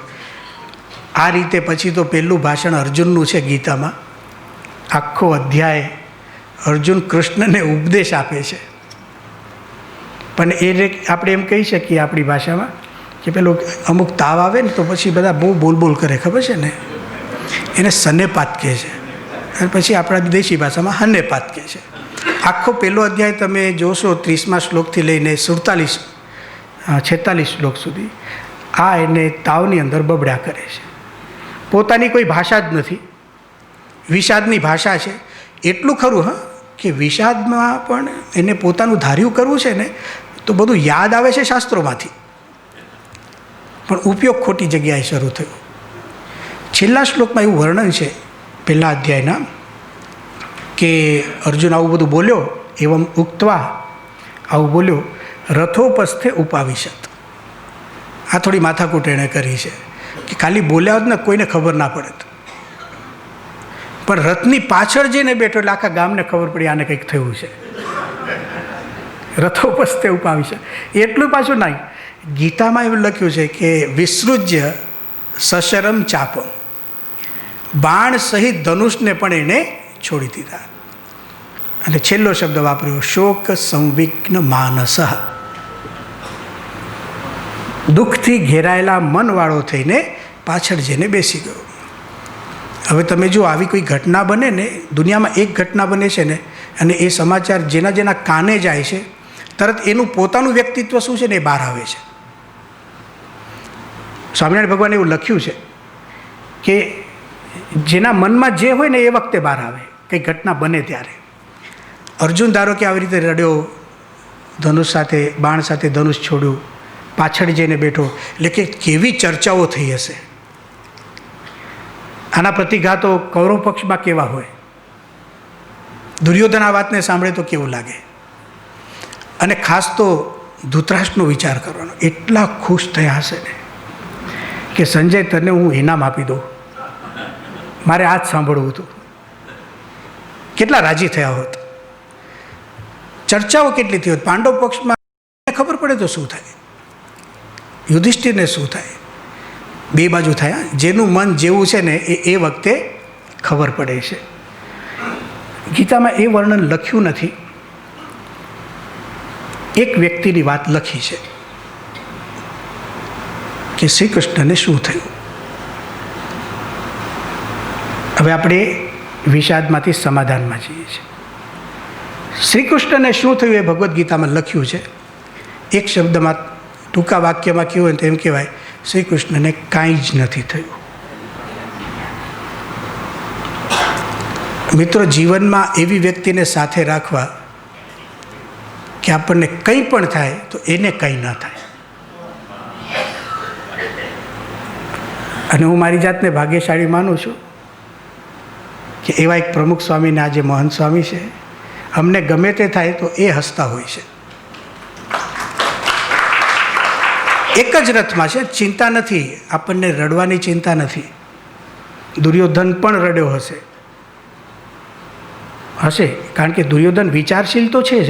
આ રીતે પછી તો પહેલું ભાષણ અર્જુનનું છે ગીતામાં. આખો અધ્યાય અર્જુન કૃષ્ણને ઉપદેશ આપે છે. પણ એ આપણે એમ કહી શકીએ આપણી ભાષામાં કે પેલો અમુક તાવ આવે ને તો પછી બધા બહુ બોલ કરે, ખબર છે ને, એને સનેપાત કહે છે. અને પછી આપણા દેશી ભાષામાં હન્નેપાત કહે છે. આખો પહેલો અધ્યાય તમે જોશો 30મા શ્લોકથી લઈને 46 શ્લોક સુધી આ એને તાવની અંદર બબડ્યા કરે છે. પોતાની કોઈ ભાષા જ નથી, વિષાદની ભાષા છે. એટલું ખરું કે વિષાદમાં પણ એને પોતાનું ધાર્યું કરવું છે ને તો બધું યાદ આવે છે શાસ્ત્રોમાંથી, પણ ઉપયોગ ખોટી જગ્યાએ શરૂ થયો. છેલ્લા શ્લોકમાં એવું વર્ણન છે પહેલા અધ્યાયના કે અર્જુન આવું બધું બોલ્યો, એવમ ઉક્તવા, આવું બોલ્યો, રથોપસ્થે ઉપાવિશત. આ થોડી માથાકૂટ એણે કરી છે કે ખાલી બોલ્યા હોત ને કોઈને ખબર ના પડે, પણ રથની પાછળ જઈને બેઠો એટલે આખા ગામને ખબર પડી આને કંઈક થયું છે. રથોપસ્થે ઉપાવિશત એટલું પાછું નહીં. ગીતામાં એવું લખ્યું છે કે વિસૃજ્ય સશરમ ચાપમ, બાણ સહિત ધનુષને પણ એણે છોડી દીધા. અને છેલ્લો શબ્દ વાપર્યો, શોક સંવિઘ્ન માનસ, દુઃખથી ઘેરાયેલા મનવાળો થઈને પાછળ જઈને બેસી ગયો. હવે તમે જો આવી કોઈ ઘટના બને ને, દુનિયામાં એક ઘટના બને છે ને, અને એ સમાચાર જેના જેના કાને જાય છે તરત એનું પોતાનું વ્યક્તિત્વ શું છે ને એ બહાર આવે છે. સ્વામિનારાયણ ભગવાને એવું લખ્યું છે કે જેના મનમાં જે હોય ને એ વખતે બહાર આવે, કંઈ ઘટના બને ત્યારે. અર્જુન ધારો કે આવી રીતે રડ્યો, ધનુષ સાથે, બાણ સાથે ધનુષ છોડ્યું, પાછળ જઈને બેઠો, એટલે કે કેવી ચર્ચાઓ થઈ હશે. આના પ્રતિઘાતો કૌરવ પક્ષમાં કેવા હોય. દુર્યોધન આ વાતને સાંભળે તો કેવું લાગે. અને ખાસ તો ધૃતરાષ્ટ્રનો વિચાર કરવાનો, એટલા ખુશ થયા હશે ને કે સંજય તને હું ઇનામ આપી દઉં, મારે આ જ સાંભળવું હતું. કેટલા રાજી થયા હોત. ચર્ચાઓ કેટલી થઈ હોત. પાંડવ પક્ષમાં ખબર પડે તો શું થાય, યુધિષ્ઠિરને શું થાય, બે બાજુ થાય. જેનું મન જેવું છે ને એ વખતે ખબર પડે છે. ગીતામાં એ વર્ણન લખ્યું નથી, એક વ્યક્તિની વાત લખી છે કે શ્રી કૃષ્ણને શું થયું. હવે આપણે વિષાદમાંથી સમાધાનમાં જઈએ છીએ. શ્રી કૃષ્ણને શું થયું એ ભગવદ્ ગીતામાં લખ્યું છે. એક શબ્દમાં, ટૂંકા વાક્યમાં કહેવું હોય તો એમ કહેવાય, શ્રી કૃષ્ણને કાંઈ જ નથી થયું. મિત્રો, જીવનમાં એવી વ્યક્તિને સાથે રાખવા કે આપણને કંઈ પણ થાય તો એને કંઈ ના થાય. અને હું મારી જાતને ભાગ્યશાળી માનું છું કે એવા એક પ્રમુખ સ્વામીને આજે મહંત સ્વામી છે. અમને ગમે તે થાય તો એ હસતા હોય છે. એક જ રથમાં છે, ચિંતા નથી, આપણને રડવાની ચિંતા નથી. દુર્યોધન પણ રડ્યો હશે, કારણ કે દુર્યોધન વિચારશીલ તો છે જ.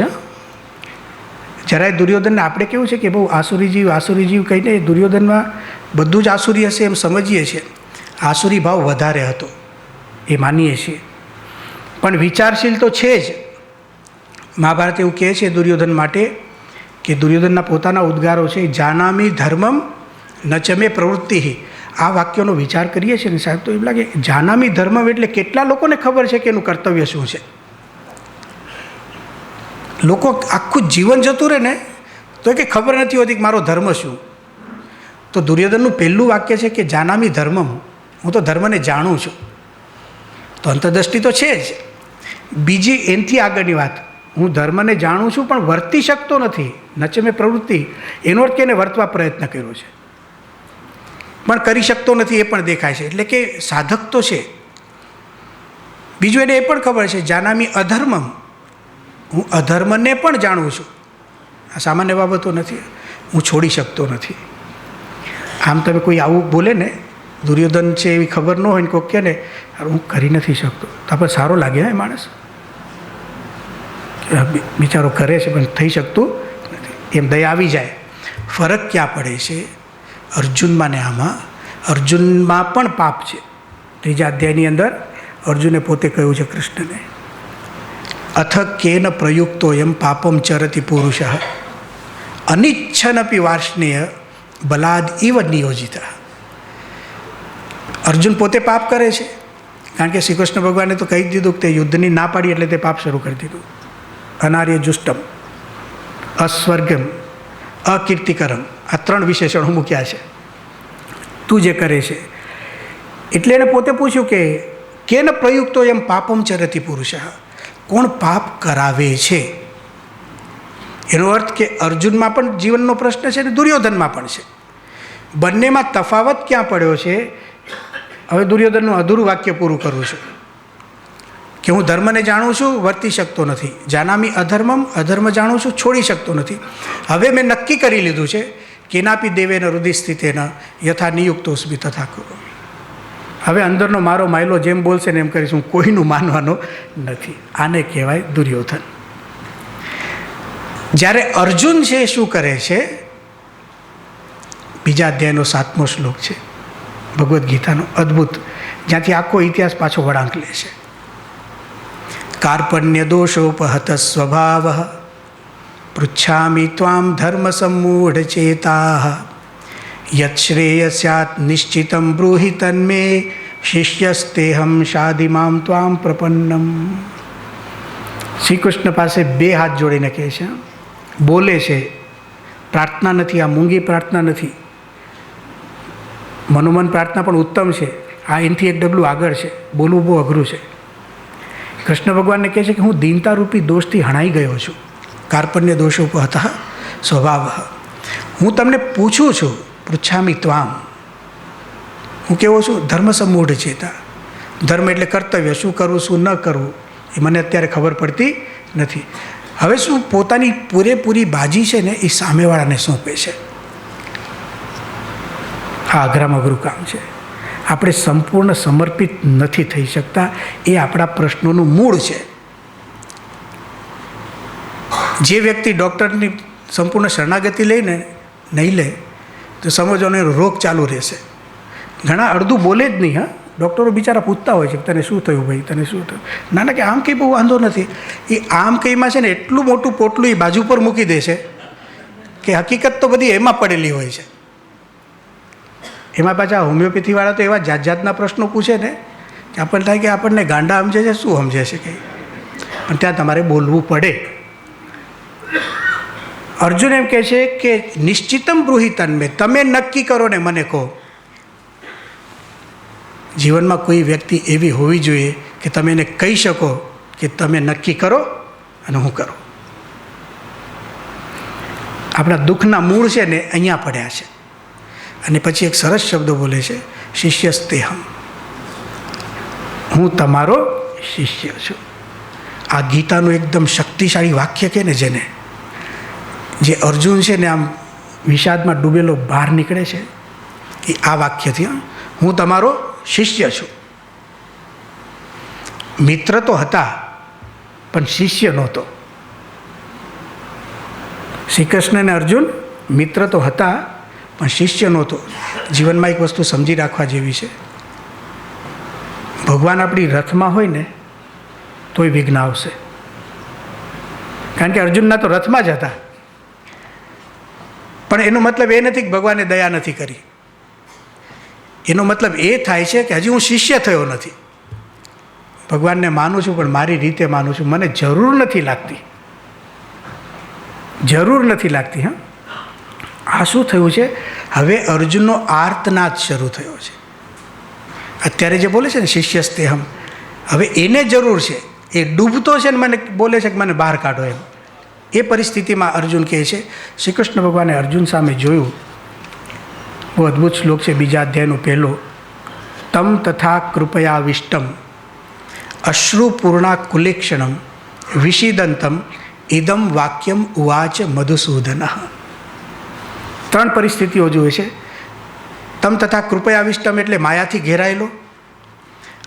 જરાય દુર્યોધનને આપણે કેવું છે કે બહુ આસુરી જીવ કહીને દુર્યોધનમાં બધું જ આસુરી હશે એમ સમજીએ છીએ. આસુરી ભાવ વધારે હતો એ માનીએ છીએ, પણ વિચારશીલ તો છે જ. મહાભારત એવું કહે છે દુર્યોધન માટે કે દુર્યોધનના પોતાના ઉદ્ગારો છે, જાનામી ધર્મમ ન ચમે પ્રવૃત્તિ. આ વાક્યનો વિચાર કરીએ છીએ ને સાહેબ તો એમ લાગે જાનામી ધર્મમ એટલે કેટલા લોકોને ખબર છે કે એનું કર્તવ્ય શું છે. લોકો આખું જીવન જતું રહે ને તો એ કંઈ ખબર નથી હોતી કે મારો ધર્મ શું. તો દુર્યોધનનું પહેલું વાક્ય છે કે જાનામી ધર્મમ, હું તો ધર્મને જાણું છું. તો અંતર્દૃષ્ટિ તો છે જ. બીજી એનાથી આગળની વાત, હું ધર્મને જાણું છું પણ વર્તી શકતો નથી. નચે મેં પ્રવૃત્તિ, એનો અર્થ કે એને વર્તવા પ્રયત્ન કર્યો છે પણ કરી શકતો નથી, એ પણ દેખાય છે. એટલે કે સાધક તો છે. બીજું એને એ પણ ખબર છે, જાનામી અધર્મમ, હું અધર્મને પણ જાણું છું. આ સામાન્ય બાબતો નથી, હું છોડી શકતો નથી. આમ તમે કોઈ આવું બોલે ને, દુર્યોધન છે એવી ખબર ન હોય ને કોઈ કહે ને હું કરી નથી શકતો, તો આપણે સારો લાગે હે માણસ, બિચારો કરે છે પણ થઈ શકતું નથી, એમ દયા આવી જાય. ફરક ક્યાં પડે છે અર્જુનમાં ને આમાં? અર્જુનમાં પણ પાપ છે. 3જા અધ્યાયની અંદર અર્જુને પોતે કહ્યું છે કૃષ્ણને, અથ કેન પ્રયુક્તો એમ પાપમ ચરતિ પુરુષ અનિચ્છનપી વાર્ષ્ણેય બલાદ ઇવ નિયોજિત. અર્જુન પોતે પાપ કરે છે, કારણ કે શ્રી કૃષ્ણ ભગવાને તો કહી દીધું કે તે યુદ્ધની ના પાડી એટલે તે પાપ શરૂ કરી દીધું. અનાર્ય જુષ્ટમ, અસ્વર્ગમ, અકીર્તિકરમ, આ 3 વિશેષણો મૂક્યા છે. તું જે કરે છે એટલે એને પોતે પૂછ્યું કે કેન પ્રયુક્તો એમ પાપમ ચરતિ પુરુષ, કોણ પાપ કરાવે છે? એનો અર્થ કે અર્જુનમાં પણ જીવનનો પ્રશ્ન છે અને દુર્યોધનમાં પણ છે. બંનેમાં તફાવત ક્યાં પડ્યો છે? હવે દુર્યોધનનું અધૂરું વાક્ય પૂરું કરું છું કે હું ધર્મને જાણું છું, વર્તી શકતો નથી. જાનામી અધર્મમ, અધર્મ જાણું છું, છોડી શકતો નથી. હવે મેં નક્કી કરી લીધું છે કેનાપી દેવેન હૃદય સ્થિતેન યથા નિયુક્તોસ્મિ તથા કુરુ. હવે અંદરનો મારો માયલો જેમ બોલશે ને એમ કરીશ, હું કોઈનું માનવાનો નથી. આને કહેવાય દુર્યોધન. જ્યારે અર્જુન છે શું કરે છે? 2જા અધ્યાયનો 7મો શ્લોક છે ભગવદ્ ગીતાનો, અદ્ભુત, જ્યાંથી આખો ઇતિહાસ પાછો વળાંક લે છે. કાર્પણ્ય દોષોપહત સ્વભાવ પૃચ્છામિ ત્વામ ધર્મ સમૂઢ ચેતા યત શ્રેય સ્યાત નિશ્ચિતમ બ્રૂહિ તન્મે શિષ્યસ્તેહમ શાદિમામ ત્વામ પ્રપન્નમ. શ્રી કૃષ્ણ પાસે 2 હાથ જોડીને કહે છે, બોલે છે, પ્રાર્થના નથી, આ મૂંગી પ્રાર્થના નથી, મનોમન પ્રાર્થના પણ ઉત્તમ છે, આ એનાથી એક ડગલું આગળ છે, બોલવું બહુ અઘરું છે. કૃષ્ણ ભગવાનને કહે છે કે હું દીનતારૂપી દોષથી હણાઈ ગયો છું. કાર્પણ્ય દોષોપહત સ્વભાવ, હું તમને પૂછું છું, પૃચ્છામિ ત્વામ, હું કેવો છું? ધર્મ સમૂઢ ચેતા. ધર્મ એટલે કર્તવ્ય, શું કરવું શું ન કરવું એ મને અત્યારે ખબર પડતી નથી. હવે શું પોતાની પૂરેપૂરી બાજી છે ને એ સામેવાળાને સોંપે છે. આ અઘરામાં અઘરું કામ છે. આપણે સંપૂર્ણ સમર્પિત નથી થઈ શકતા, એ આપણા પ્રશ્નોનું મૂળ છે. જે વ્યક્તિ ડૉક્ટરની સંપૂર્ણ શરણાગતિ લઈને નહીં લે તો સમજવાનો રોગ ચાલુ રહેશે. ઘણા અડધું બોલે જ નહીં. ડૉક્ટરો બિચારા પૂછતા હોય છે તને શું થયું ભાઈ, તને શું થયું? ના ના, કે આમ કંઈ બહુ વાંધો નથી. એ આમ કંઈમાં છે ને એટલું મોટું પોટલું એ બાજુ પર મૂકી દે છે કે હકીકત તો બધી એમાં પડેલી હોય છે. એમાં પાછા હોમિયોપેથીવાળા તો એવા જાતના પ્રશ્નો પૂછે ને કે આપણને થાય કે આપણને ગાંડા સમજે છે, શું સમજે છે કંઈ. પણ ત્યાં તમારે બોલવું પડે. અર્જુન એમ કહે છે કે નિશ્ચિતમ બ્રૂહિ તન્મે, તમે નક્કી કરો ને મને કહો. જીવનમાં કોઈ વ્યક્તિ એવી હોવી જોઈએ કે તમે એને કહી શકો કે તમે નક્કી કરો અને હું કરું. આપણા દુઃખના મૂળ છે ને અહીંયા પડ્યા છે. અને પછી એક સરસ શબ્દ બોલે છે, શિષ્યસ્તેહમ, હું તમારો શિષ્ય છું. આ ગીતાનું એકદમ શક્તિશાળી વાક્ય કે ને જેને, જે અર્જુન છે ને આમ વિષાદમાં ડૂબેલો બહાર નીકળે છે એ આ વાક્યથી, હું તમારો શિષ્ય છું. મિત્ર તો હતા પણ શિષ્ય નહોતો. શ્રી કૃષ્ણ અને અર્જુન મિત્ર તો હતા પણ શિષ્ય નહોતો. જીવનમાં એક વસ્તુ સમજી રાખવા જેવી છે, ભગવાન આપણી રથમાં હોય ને તોય વિઘ્ન આવશે. કારણ કે અર્જુનના તો રથમાં જ હતા, પણ એનો મતલબ એ નથી કે ભગવાને દયા નથી કરી. એનો મતલબ એ થાય છે કે હજી હું શિષ્ય થયો નથી. ભગવાનને માનું છું પણ મારી રીતે માનું છું, મને જરૂર નથી લાગતી, જરૂર નથી લાગતી. હા, આ શું થયું છે? હવે અર્જુનનો આર્તનાદ શરૂ થયો છે. અત્યારે જે બોલે છે ને શિષ્યસ્તેહમ, હવે એને જરૂર છે, એ ડૂબતો છે ને મને બોલે છે કે મને બહાર કાઢો એમ. એ પરિસ્થિતિમાં અર્જુન કહે છે, શ્રી કૃષ્ણ ભગવાને અર્જુન સામે જોયું. બહુ અદ્ભુત શ્લોક છે, 2જા અધ્યાયનો 1. તમ તથા કૃપયા વિષ્ટમ અશ્રુપૂર્ણા કુલેક્ષણમ વિષિદંતમ ઇદમ વાક્યમ ઉવાચ મધુસૂદન. 3 પરિસ્થિતિઓ જુએ છે. તમ તથા કૃપયાવિષ્ટમ એટલે માયાથી ઘેરાયેલો,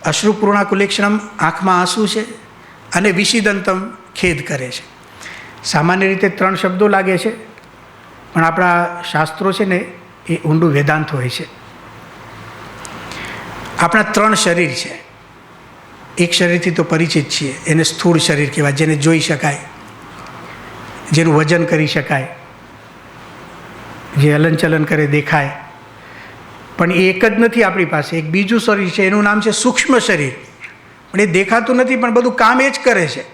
અશ્રુપૂર્ણા કુલેક્ષણમ આંખમાં આંસુ છે, અને વિષિદંતમ ખેદ કરે છે. સામાન્ય રીતે 3 શબ્દો લાગે છે, પણ આપણા શાસ્ત્રો છે ને એ ઊંડું વેદાંત હોય છે. આપણા 3 શરીર છે. એક શરીરથી તો પરિચિત છીએ, એને સ્થૂળ શરીર કહેવાય, જેને જોઈ શકાય, જેનું વજન કરી શકાય, જે હલનચલન કરે દેખાય. પણ એ એક જ નથી આપણી પાસે, એક બીજું શરીર છે, એનું નામ છે સૂક્ષ્મ શરીર. પણ એ દેખાતું નથી, પણ બધું કામ એ જ કરે છે.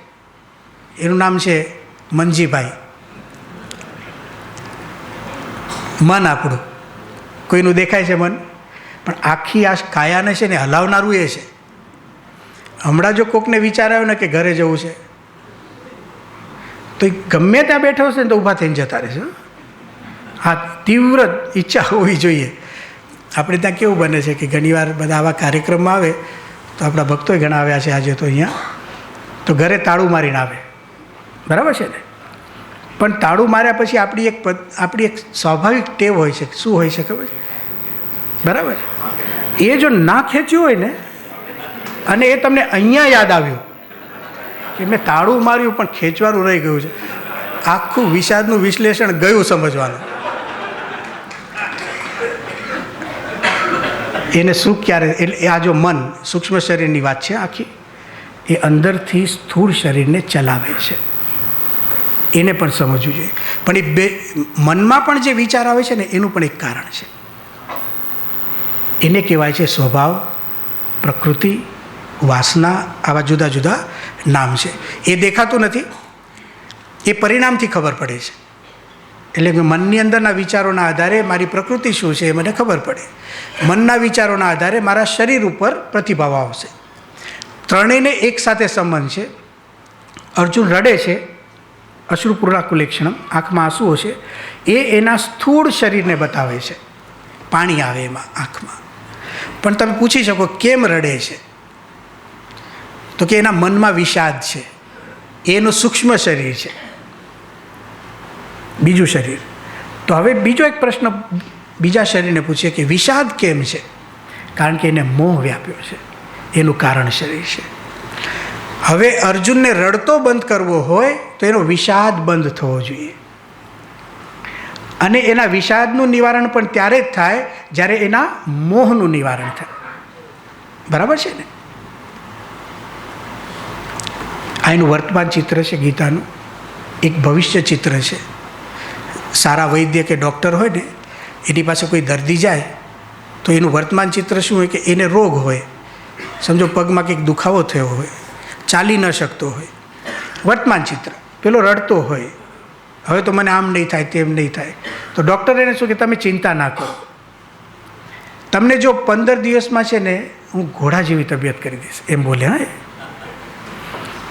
એનું નામ છે મનજીભાઈ. મન આપણું કોઈનું દેખાય છે મન, પણ આખી આ કાયાને છે ને હલાવનારું એ છે. હમણાં જો કોકને વિચાર આવ્યો ને કે ઘરે જવું છે, તો ગમે ત્યાં બેઠો હશે ને તો ઊભા થઈને જતા રહેશે. હા, તીવ્ર ઈચ્છા હોવી જોઈએ. આપણે ત્યાં કેવું બને છે કે ઘણીવાર બધા આવા કાર્યક્રમમાં આવે, તો આપણા ભક્તોય ઘણા આવ્યા છે આજે તો અહીંયા, તો ઘરે તાળું મારીને આવે, બરાબર છે ને. પણ તાળું માર્યા પછી આપણી એક સ્વાભાવિક ટેવ હોય છે. શું હોય છે ખબર છે? બરાબર. એ જો ના ખેંચ્યું હોય ને, અને એ તમને અહીંયા યાદ આવ્યું કે મેં તાળું માર્યું પણ ખેંચવાનું રહી ગયું છે, આખું વિષાદનું વિશ્લેષણ ગયું સમજવાનું. એને શું ક્યારે, એટલે આ જો મન સૂક્ષ્મ શરીરની વાત છે આખી, એ અંદરથી સ્થૂળ શરીરને ચલાવે છે. એને પણ સમજવું જોઈએ. પણ એ મનમાં પણ જે વિચાર આવે છે ને, એનું પણ એક કારણ છે. એને કહેવાય છે સ્વભાવ, પ્રકૃતિ, વાસના. આવા જુદા જુદા નામ છે. એ દેખાતું નથી, એ પરિણામથી ખબર પડે છે. એટલે કે મનની અંદરના વિચારોના આધારે મારી પ્રકૃતિ શું છે એ મને ખબર પડે. મનના વિચારોના આધારે મારા શરીર ઉપર પ્રતિભાવ આવશે. ત્રણેયને એક સાથે સંબંધ છે. અર્જુન રડે છે, અશ્રુપૂર્ણા કુલેક્ષણમ, આંખમાં આંસુઓ છે, એ એના સ્થૂળ શરીરને બતાવે છે. પાણી આવે એમાં આંખમાં. પણ તમે પૂછી શકો કેમ રડે છે, તો કે એના મનમાં વિષાદ છે. એનું સૂક્ષ્મ શરીર છે, બીજું શરીર. તો હવે બીજો એક પ્રશ્ન બીજા શરીરને પૂછીએ કે વિષાદ કેમ છે? કારણ કે એને મોહ વ્યાપ્યો છે, એનું કારણ શરીર છે. હવે અર્જુનને રડતો બંધ કરવો હોય તો એનો વિષાદ બંધ થવો જોઈએ. અને એના વિષાદનું નિવારણ પણ ત્યારે જ થાય જ્યારે એના મોહનું નિવારણ થાય. બરાબર છે ને? આ એનું વર્તમાન ચિત્ર છે ગીતાનું. એક ભવિષ્ય ચિત્ર છે. સારા વૈદ્ય કે ડૉક્ટર હોય ને, એની પાસે કોઈ દર્દી જાય તો એનું વર્તમાન ચિત્ર શું હોય કે એને રોગ હોય. સમજો પગમાં કંઈક દુખાવો થયો હોય, ચાલી ન શકતો હોય, વર્તમાન ચિત્ર. પેલો રડતો હોય, હવે તો મને આમ નહીં થાય, તેમ નહીં થાય. તો ડૉક્ટર એને શું કે તમે ચિંતા ના કરો, તમને જો 15 દિવસમાં છે ને હું ઘોડા જેવી તબિયત કરી દઈશ, એમ બોલે. હા,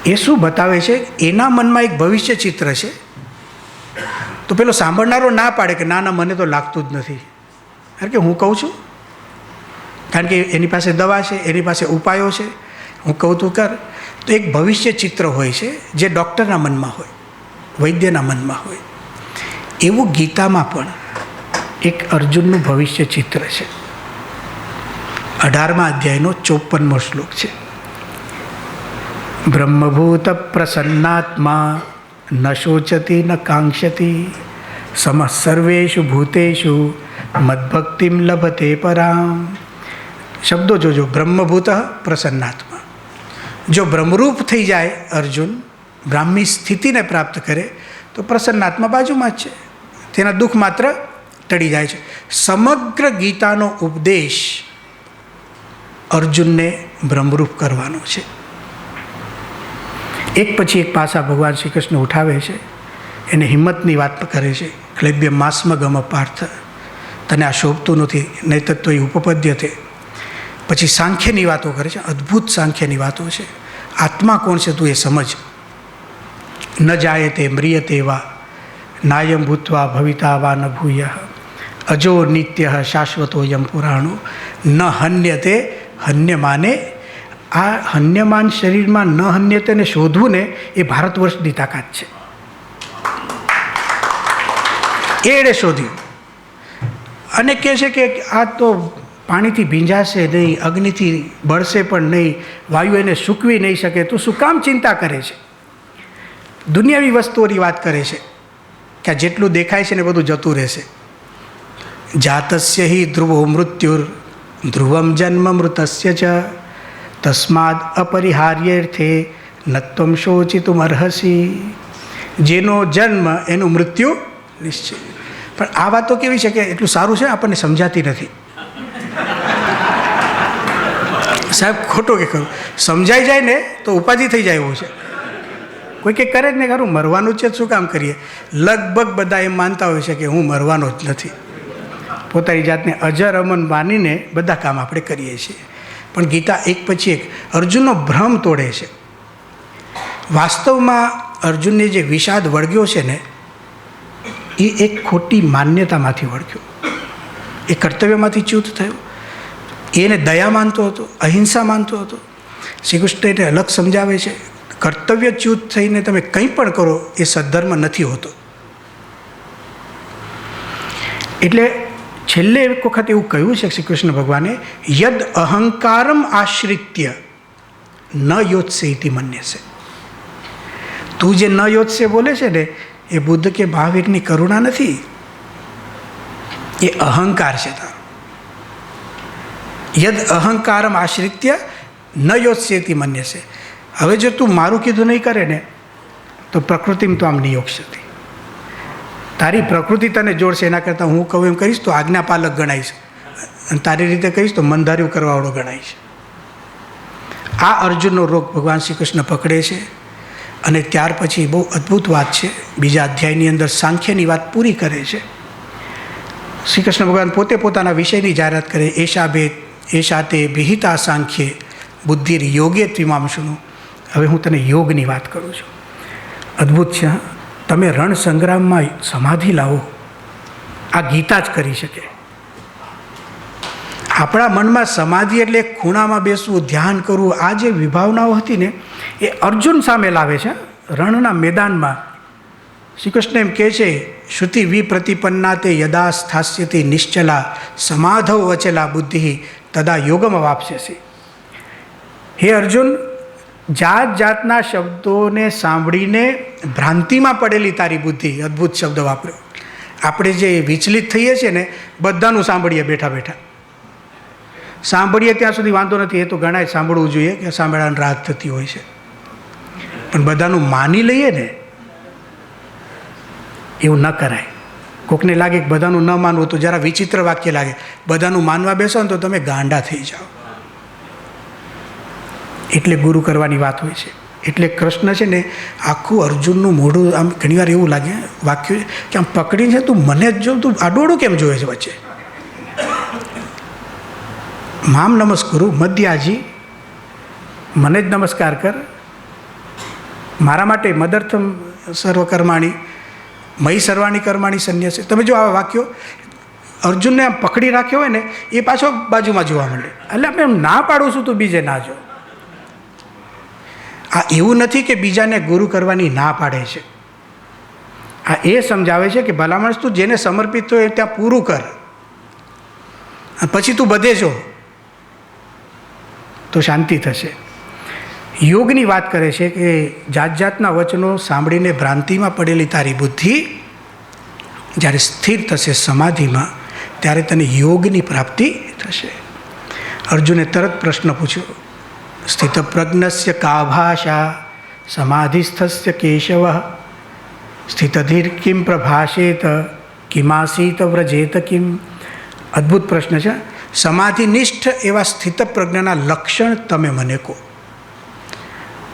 એ શું બતાવે છે? એના મનમાં એક ભવિષ્ય ચિત્ર છે. તો પેલો સાંભળનારો ના પાડે કે ના ના મને તો લાગતું જ નથી. કારણ કે હું કહું છું, કારણ કે એની પાસે દવા છે, એની પાસે ઉપાયો છે, હું કહું તું કર. તો એક ભવિષ્ય ચિત્ર હોય છે જે ડૉક્ટરના મનમાં હોય, વૈદ્યના મનમાં હોય. એવું ગીતામાં પણ એક અર્જુનનું ભવિષ્ય ચિત્ર છે. 18મા અધ્યાયનો 54મો શ્લોક છે. બ્રહ્મભૂત પ્રસન્નાત્મા ન શોચતી ન કાંક્ષતી સમઃ સર્વેષુ ભૂતેષુ મદ્ભક્તિમ લભતે પરામ. શબ્દો જોજો. બ્રહ્મભૂત પ્રસન્નાત્મા. જો બ્રહ્મરૂપ થઈ જાય અર્જુન, બ્રાહ્મી સ્થિતિને પ્રાપ્ત કરે, તો પ્રસન્નાત્મા બાજુમાં જ છે, તેના દુઃખ માત્ર ટળી જાય છે. સમગ્ર ગીતાનો ઉપદેશ અર્જુનને બ્રહ્મરૂપ કરવાનો છે. એક પછી એક પાસા ભગવાન શ્રી કૃષ્ણ ઉઠાવે છે, એને હિંમતની વાત કરે છે. ક્લૈબ્ય માસ્મ ગમ પાર્થ, તને આ શોભતું નથી, નહીં તો એ ઉપપદ્ય તે. પછી સાંખ્યની વાતો કરે છે, અદ્ભુત સાંખ્યની વાતો છે. આત્મા કોણ છે તું એ સમજ. ન જાયતે મ્રિયતે વા નાયમ ભૂત્વા ભવિતા વા ન ભૂય અજો નિત્ય શાશ્વતો યમ પુરાણો ન હન્યતે હન્યમાને આ હન્યમાન શરીરમાં ન હન્યતને શોધવું ને એ ભારત વર્ષની તાકાત છે. એણે શોધ્યું અને કહે છે કે આ તો પાણીથી ભીંજાશે નહીં, અગ્નિથી બળશે પણ નહીં, વાયુ એને સૂકવી નહીં શકે, તો શું કામ ચિંતા કરે છે? દુનિયાવી વસ્તુઓની વાત કરે છે કે આ જેટલું દેખાય છે ને બધું જતું રહેશે. જાતસ્ય હિ ધ્રુવો મૃત્યુર ધ્રુવમ જન્મ મૃતસ્ય ચ તસ્માદ અપરિહાર્યર્થે નત્વમ શોચિતુમ અર્હસી. જેનો જન્મ એનું મૃત્યુ નિશ્ચય. પણ આ વાત તો કેવી છે કે એટલું સારું છે આપણને સમજાતી નથી. સાહેબ ખોટું કે ખરું? સમજાઈ જાય ને તો ઉપાધિ થઈ જાય એવું છે. કોઈ કંઈક કરે જ ને ખરું, મરવાનું છે શું કામ કરીએ? લગભગ બધા એમ માનતા હોય છે કે હું મરવાનો જ નથી. પોતાની જાતને અજર અમન માનીને બધા કામ આપણે કરીએ છીએ. પણ ગીતા એક પછી એક અર્જુનનો ભ્રમ તોડે છે. વાસ્તવમાં અર્જુનને જે વિષાદ વળગ્યો છે ને એ એક ખોટી માન્યતામાંથી વળગ્યો, એ કર્તવ્યમાંથી ચ્યુત થયો. એને દયા માનતો હતો, અહિંસા માનતો હતો. શ્રી કૃષ્ણ એને અલગ સમજાવે છે, કર્તવ્ય ચ્યુત થઈને તમે કંઈ પણ કરો એ સદ્ધર્મ નથી હોતો. એટલે છેલ્લે એક વખત એવું કહ્યું છે શ્રી કૃષ્ણ ભગવાને, યદ અહંકારમ આશ્રિત્ય ન યોત્સે ઇતિ મન્યસે. તું જે ન યોત્સે બોલે છે ને એ બુદ્ધ કે મહાવીરની કરુણા નથી, એ અહંકાર છે તારો. યદ અહંકારમ આશ્રિત્ય ન યોત્સ્યતિ મન્યસે. હવે જો તું મારું કીધું નહીં કરે ને તો પ્રકૃતિમાં તો આમ નિયોગશતિ. તારી પ્રકૃતિ તને જોડશે, એના કરતાં હું કહું એમ કહીશ તો આજ્ઞાપાલક ગણાઈશ, અને તારી રીતે કહીશ તો મનધાર્યું કરવાવાળો ગણાઈશ. આ અર્જુનનો રોગ ભગવાન શ્રી કૃષ્ણ પકડે છે. અને ત્યાર પછી બહુ અદ્ભુત વાત છે, બીજા અધ્યાયની અંદર સાંખ્યની વાત પૂરી કરે છે. શ્રી કૃષ્ણ ભગવાન પોતે પોતાના વિષયની જાહેરાત કરે, એશા તે વિહિતા સાંખ્યે બુદ્ધિર યોગે ત્વિમાંશુનું. હવે હું તને યોગની વાત કરું છું. અદ્ભુત છે. તમે રણ સંગ્રામમાં સમાધિ લાવો, આ ગીતા જ કરી શકે. આપણા મનમાં સમાધિ એટલે ખૂણામાં બેસવું, ધ્યાન કરવું, આ જે વિભાવનાઓ હતી ને એ અર્જુન સામે લાવે છે રણના મેદાનમાં. શ્રી કૃષ્ણ એમ કહે છે, શ્રુતિ વિપ્રતિપન્ના તે યદા સ્થાસ્યતિ નિશ્ચલા સમાધવ વચેલા બુદ્ધિ તદા યોગમ અવાપ્સ્યસી. હે અર્જુન, જાત જાતના શબ્દોને સાંભળીને ભ્રાંતિમાં પડેલી તારી બુદ્ધિ, અદ્ભુત શબ્દ વાપર્યો. આપણે જે વિચલિત થઈએ છીએ ને બધાનું સાંભળીએ બેઠા બેઠા. સાંભળીએ ત્યાં સુધી વાંધો નથી, એ તો ઘણા સાંભળવું જોઈએ કે સાંભળવાની રાત થતી હોય છે. પણ બધાનું માની લઈએ ને એવું ન કરાય. કોકને લાગે કે બધાનું ન માનવું તો જરા વિચિત્ર વાક્ય લાગે. બધાનું માનવા બેસો ને તો તમે ગાંડા થઈ જાઓ. એટલે ગુરુ કરવાની વાત હોય છે. એટલે કૃષ્ણ છે ને આખું અર્જુનનું મોઢું આમ ઘણીવાર એવું લાગે વાક્ય કે આમ પકડીને તું મને જ જો, તું આડોડું કેમ જોવે છે વચ્ચે? મામ નમસ્કુરુ મધ્યાજી, મને જ નમસ્કાર કર. મારા માટે મદર્થમ સર્વકર્માણી મયી સર્વાણી કર્માણી સંન્યાસે. તમે જો આવા વાક્યો અર્જુનને આમ પકડી રાખ્યો હોય ને એ પાછો બાજુમાં જોવા મળે. એટલે આપણે એમ ના પાડું છું તું બીજે ના જો. આ એવું નથી કે બીજાને ગુરુ કરવાની ના પાડે છે. આ એ સમજાવે છે કે ભલા માણસ તું જેને સમર્પિત હોય ત્યાં પૂરું કર, પછી તું બધે જો તો શાંતિ થશે. યોગની વાત કરે છે કે જાત જાતના વચનો સાંભળીને ભ્રાંતિમાં પડેલી તારી બુદ્ધિ જ્યારે સ્થિર થશે સમાધિમાં ત્યારે તને યોગની પ્રાપ્તિ થશે. અર્જુને તરત પ્રશ્ન પૂછ્યો, સ્થિતપ્રજ્ઞસ્ય કા ભાષા સમાધિસ્થસ્ય કેશવ સ્થિતધીર કિમ પ્રભાષેત કિમાસીત વ્રજેત કિમ. અદ્ભુત પ્રશ્ન છે. સમાધિનિષ્ઠ એવા સ્થિતપ્રજ્ઞના લક્ષણ તમે મને કહો.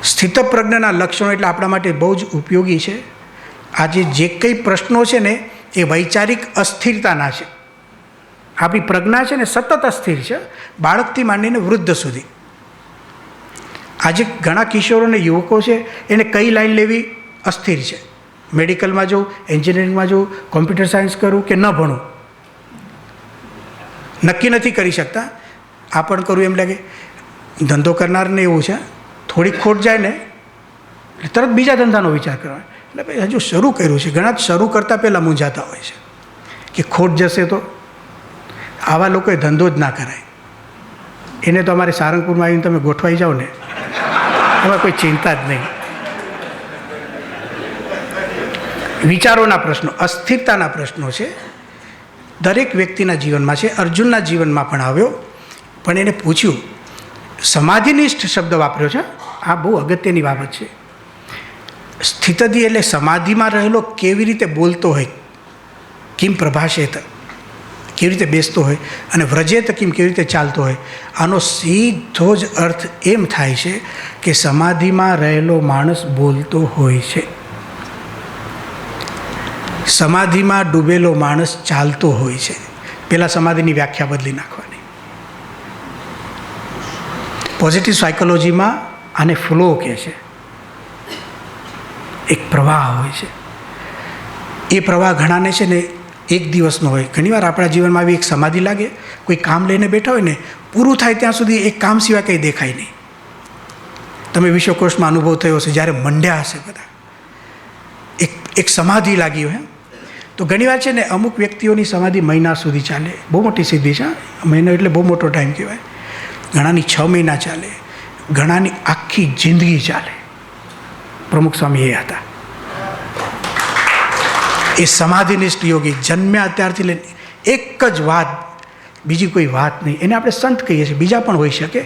સ્થિતપ્રજ્ઞના લક્ષણો એટલે આપણા માટે બહુ જ ઉપયોગી છે. આજે જે કંઈ પ્રશ્નો છે ને એ વૈચારિક અસ્થિરતાના છે. આપણી પ્રજ્ઞા છે ને સતત અસ્થિર છે, બાળકથી માંડીને વૃદ્ધ સુધી. આજે ઘણા કિશોરો અને યુવકો છે એને કઈ લાઈન લેવી અસ્થિર છે. મેડિકલમાં જવું, એન્જિનિયરિંગમાં જવું, કોમ્પ્યુટર સાયન્સ કરવું કે ન ભણવું નક્કી નથી કરી શકતા. આ પણ કરવું એમ લાગે. ધંધો કરનારને એવું છે, થોડીક ખોટ જાય ને એટલે તરત બીજા ધંધાનો વિચાર કરવાનો. એટલે ભાઈ હજુ શરૂ કર્યું છે. ઘણા જ શરૂ કરતાં પહેલાં મૂંઝાતા હોય છે કે ખોટ જશે તો. આવા લોકોએ ધંધો જ ના કરાય. એને તો અમારે સારંગપુરમાં આવીને તમે ગોઠવાઈ જાઓ ને, એમાં કોઈ ચિંતા જ નહીં. વિચારોના પ્રશ્નો, અસ્થિરતાના પ્રશ્નો છે, દરેક વ્યક્તિના જીવનમાં છે. અર્જુનના જીવનમાં પણ આવ્યો. પણ એને પૂછ્યું, સમાધિનિષ્ઠ શબ્દ વાપર્યો છે. આ બહુ અગત્યની બાબત છે. સ્થિતધિ એટલે સમાધિમાં રહેલો કેવી રીતે બોલતો હોય, કિમ પ્રભાષેત, કેવી રીતે બેસતો હોય, અને વ્રજેત કિમ, કેવી રીતે ચાલતો હોય. આનો સીધો જ અર્થ એમ થાય છે કે સમાધિમાં રહેલો માણસ બોલતો હોય છે, સમાધિમાં ડૂબેલો માણસ ચાલતો હોય છે. પહેલાં સમાધિની વ્યાખ્યા બદલી નાખવાની. પોઝિટિવ સાયકોલોજીમાં આને ફ્લો કહે છે. એક પ્રવાહ હોય છે. એ પ્રવાહ ઘણાને છે ને એક દિવસનો હોય. ઘણીવાર આપણા જીવનમાં આવી એક સમાધિ લાગે. કોઈ કામ લઈને બેઠા હોય ને, પૂરું થાય ત્યાં સુધી એક કામ સિવાય કંઈ દેખાય નહીં. તમે વિશ્વકોશમાં અનુભવ થયો હશે, જ્યારે મંડ્યા હશે બધા, એક સમાધિ લાગી હોય. તો ઘણીવાર છે ને અમુક વ્યક્તિઓની સમાધિ મહિના સુધી ચાલે. બહુ મોટી સિદ્ધિ છે. મહિનો એટલે બહુ મોટો ટાઈમ કહેવાય. ઘણાની 6 મહિના ચાલે, ઘણાની આખી જિંદગી ચાલે. પ્રમુખ સ્વામી એ હતા. એ સમાધિનિષ્ઠ યોગી, જન્મ્યા ત્યારથી લઈને એક જ વાત, બીજી કોઈ વાત નહીં. એને આપણે સંત કહીએ છીએ, બીજા પણ હોઈ શકે.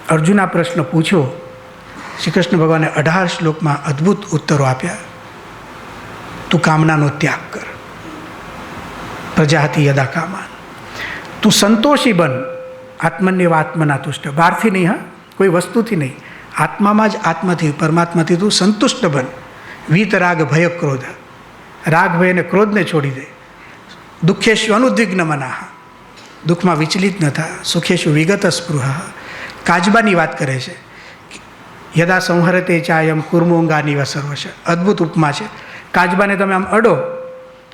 અર્જુન આ પ્રશ્ન પૂછ્યો. શ્રી કૃષ્ણ ભગવાને 18 શ્લોકમાં અદ્ભુત ઉત્તરો આપ્યા. તું કામનાનો ત્યાગ કર, પ્રજાતિ યદા કામાન. તું સંતોષી બન, આત્મન્યવ આત્મના તુષ્ટ. બહારથી નહીં, હા, કોઈ વસ્તુથી નહીં, આત્મામાં જ, આત્માથી, પરમાત્માથી તું સંતુષ્ટ બન. વીત રાગ ભય ક્રોધ, રાગ ભય અને ક્રોધને છોડી દે. દુઃખેશુ અનુદ્વિગ્ન મનાહ, દુઃખમાં વિચલિત ન થા. સુખેશુ વિગત સ્પૃહ. કાજબાની વાત કરે છે. યદા સંહરતે ચાયમ કુર્મોંગાની સર્વશ. અદ્ભુત ઉપમા છે. કાજબાને તમે આમ અડો,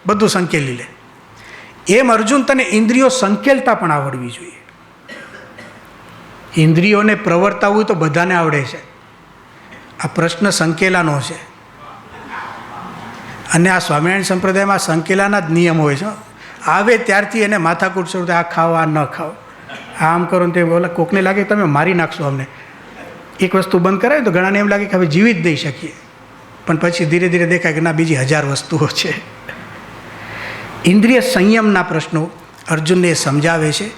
બધું સંકેલી લે. એમ અર્જુન, તને ઇન્દ્રિયો સંકેલતા પણ આવડવી જોઈએ. ઇન્દ્રિયોને પ્રવર્તાવવું તો બધાને આવડે છે. આ પ્રશ્ન સંકેલાનો છે. અને આ સ્વામિનારાયણ સંપ્રદાયમાં સંકેલાના જ નિયમ હોય છે. આવે ત્યારથી એને માથાકૂટ શરૂ થાય. આ ખાઓ, આ ન ખાઓ, આમ કરો ને તે. ઓલા કોકને લાગે તમે મારી નાખશો અમને. એક વસ્તુ બંધ કરાય તો ઘણાને એમ લાગે કે હવે જીવી જ નહીં શકીએ. પણ પછી ધીરે ધીરે દેખાય કે ના, બીજી 1000 વસ્તુઓ છે. ઇન્દ્રિય સંયમના પ્રશ્નો અર્જુનને એ સમજાવે છે.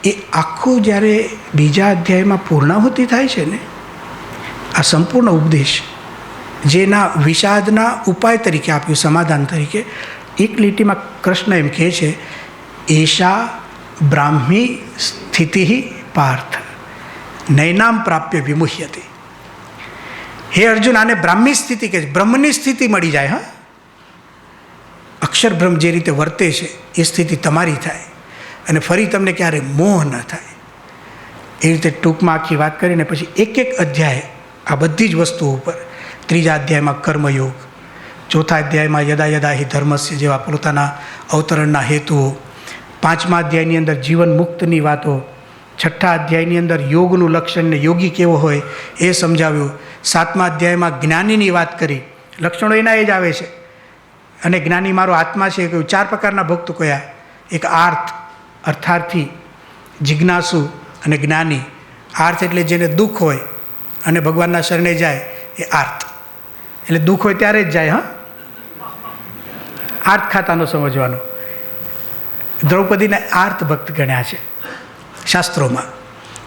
એ આખું જ્યારે બીજા અધ્યાયમાં પૂર્ણાહુતિ થાય છે ને, આ સંપૂર્ણ ઉપદેશ જેના વિષાદના ઉપાય તરીકે આપ્યું, સમાધાન તરીકે, એક લીટીમાં કૃષ્ણ એમ કહે છે, એશા બ્રાહ્મી સ્થિતિ પાર્થ નૈનામ પ્રાપ્ય વિમુહ્યતે. હે અર્જુન, આને બ્રાહ્મી સ્થિતિ કહે છે. બ્રહ્મની સ્થિતિ મળી જાય. હા, અક્ષર બ્રહ્મ જે રીતે વર્તે છે એ સ્થિતિ તમારી થાય, અને ફરી તમને ક્યારે મોહ ન થાય. એ રીતે ટૂંકમાં આખી વાત કરીને પછી એક એક અધ્યાય આ બધી જ વસ્તુઓ ઉપર. 3જા અધ્યાયમાં કર્મયોગ, 4થા અધ્યાયમાં યદા યદા હિ ધર્મસ્ય જેવા પોતાના અવતરણના હેતુઓ, 5મા અધ્યાયની અંદર જીવન મુક્તની વાતો, 6થા અધ્યાયની અંદર યોગનું લક્ષણ ને યોગી કેવો હોય એ સમજાવ્યું, 7મા અધ્યાયમાં જ્ઞાનીની વાત કરી. લક્ષણો એના એ જ આવે છે. અને જ્ઞાની મારો આત્મા છે કહ્યું. 4 પ્રકારના ભક્તો કયા? એક આર્થ, અર્થાર્થી, જિજ્ઞાસુ અને જ્ઞાની. આર્થ એટલે જેને દુઃખ હોય અને ભગવાનના શરણે જાય એ આર્થ. એટલે દુઃખ હોય ત્યારે જ જાય. હા, આર્થ ખાતાનો સમજવાનો. દ્રૌપદીને આર્થ ભક્ત ગણ્યા છે શાસ્ત્રોમાં.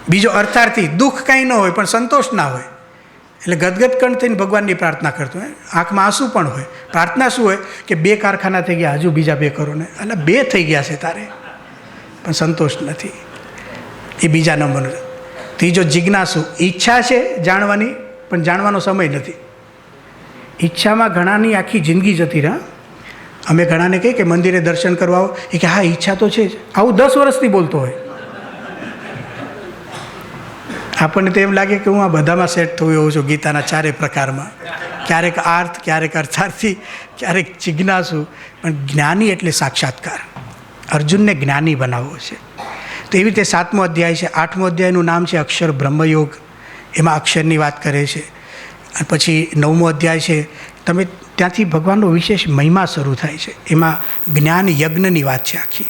બીજો અર્થાર્થી, દુઃખ કાંઈ ન હોય પણ સંતોષ ના હોય, એટલે ગદગદ કંઠ થઈને ભગવાનની પ્રાર્થના કરતો હોય. આંખમાં આંસુ પણ હોય. પ્રાર્થના શું હોય કે 2 કારખાના થઈ ગયા, હજુ બીજા 2 કરો ને. એટલે 2 થઈ ગયા છે તારે, પણ સંતોષ નથી. એ બીજા નંબરનો. ત્રીજો જિજ્ઞાસુ, ઈચ્છા છે જાણવાની પણ જાણવાનો સમય નથી. ઈચ્છામાં ઘણાની આખી જિંદગી જતી રહે. અમે ઘણાને કહીએ કે મંદિરે દર્શન કરવા આવો, એ કે હા ઈચ્છા તો છે જ. આવું 10 વર્ષથી બોલતો હોય. આપણને તો એમ લાગે કે હું આ બધામાં સેટ થયું એવું છું, ગીતાના 4 પ્રકારમાં. ક્યારેક આર્થ, ક્યારેક અર્થાર્થી, ક્યારેક જિજ્ઞાસુ. પણ જ્ઞાની એટલે સાક્ષાત્કાર. અર્જુનને જ્ઞાની બનાવવો છે. તો તેવી રીતે 7મો અધ્યાય છે. 8મો અધ્યાયનું નામ છે અક્ષર બ્રહ્મયોગ. એમાં અક્ષરની વાત કરે છે. અને પછી 9મો અધ્યાય છે, તમે ત્યાંથી ભગવાનનો વિશેષ મહિમા શરૂ થાય છે. એમાં જ્ઞાન યજ્ઞની વાત છે આખી.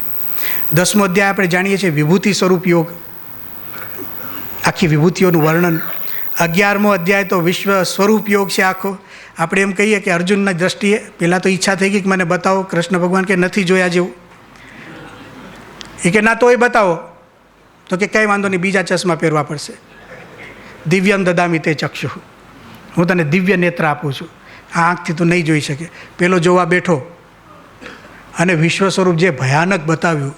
10મો અધ્યાય આપણે જાણીએ છીએ વિભૂતિ સ્વરૂપ યોગ, આખી વિભૂતિઓનું વર્ણન. 11મો અધ્યાય તો વિશ્વ સ્વરૂપ યોગ છે આખો. આપણે એમ કહીએ કે અર્જુનના દ્રષ્ટિએ પહેલાં તો ઈચ્છા થઈ ગઈ કે મને બતાવો. કૃષ્ણ ભગવાન કે નથી જોયા જેવું. એ કે ના તોય બતાવો. તો કે કંઈ વાંધો નહીં, બીજા ચશ્મા પહેરવા પડશે. દિવ્યમ દદામી તે ચક્ષુ, હું તને દિવ્ય નેત્ર આપું છું, આ આંખથી તું નહીં જોઈ શકે. પેલો જોવા બેઠો અને વિશ્વ સ્વરૂપ જે ભયાનક બતાવ્યું,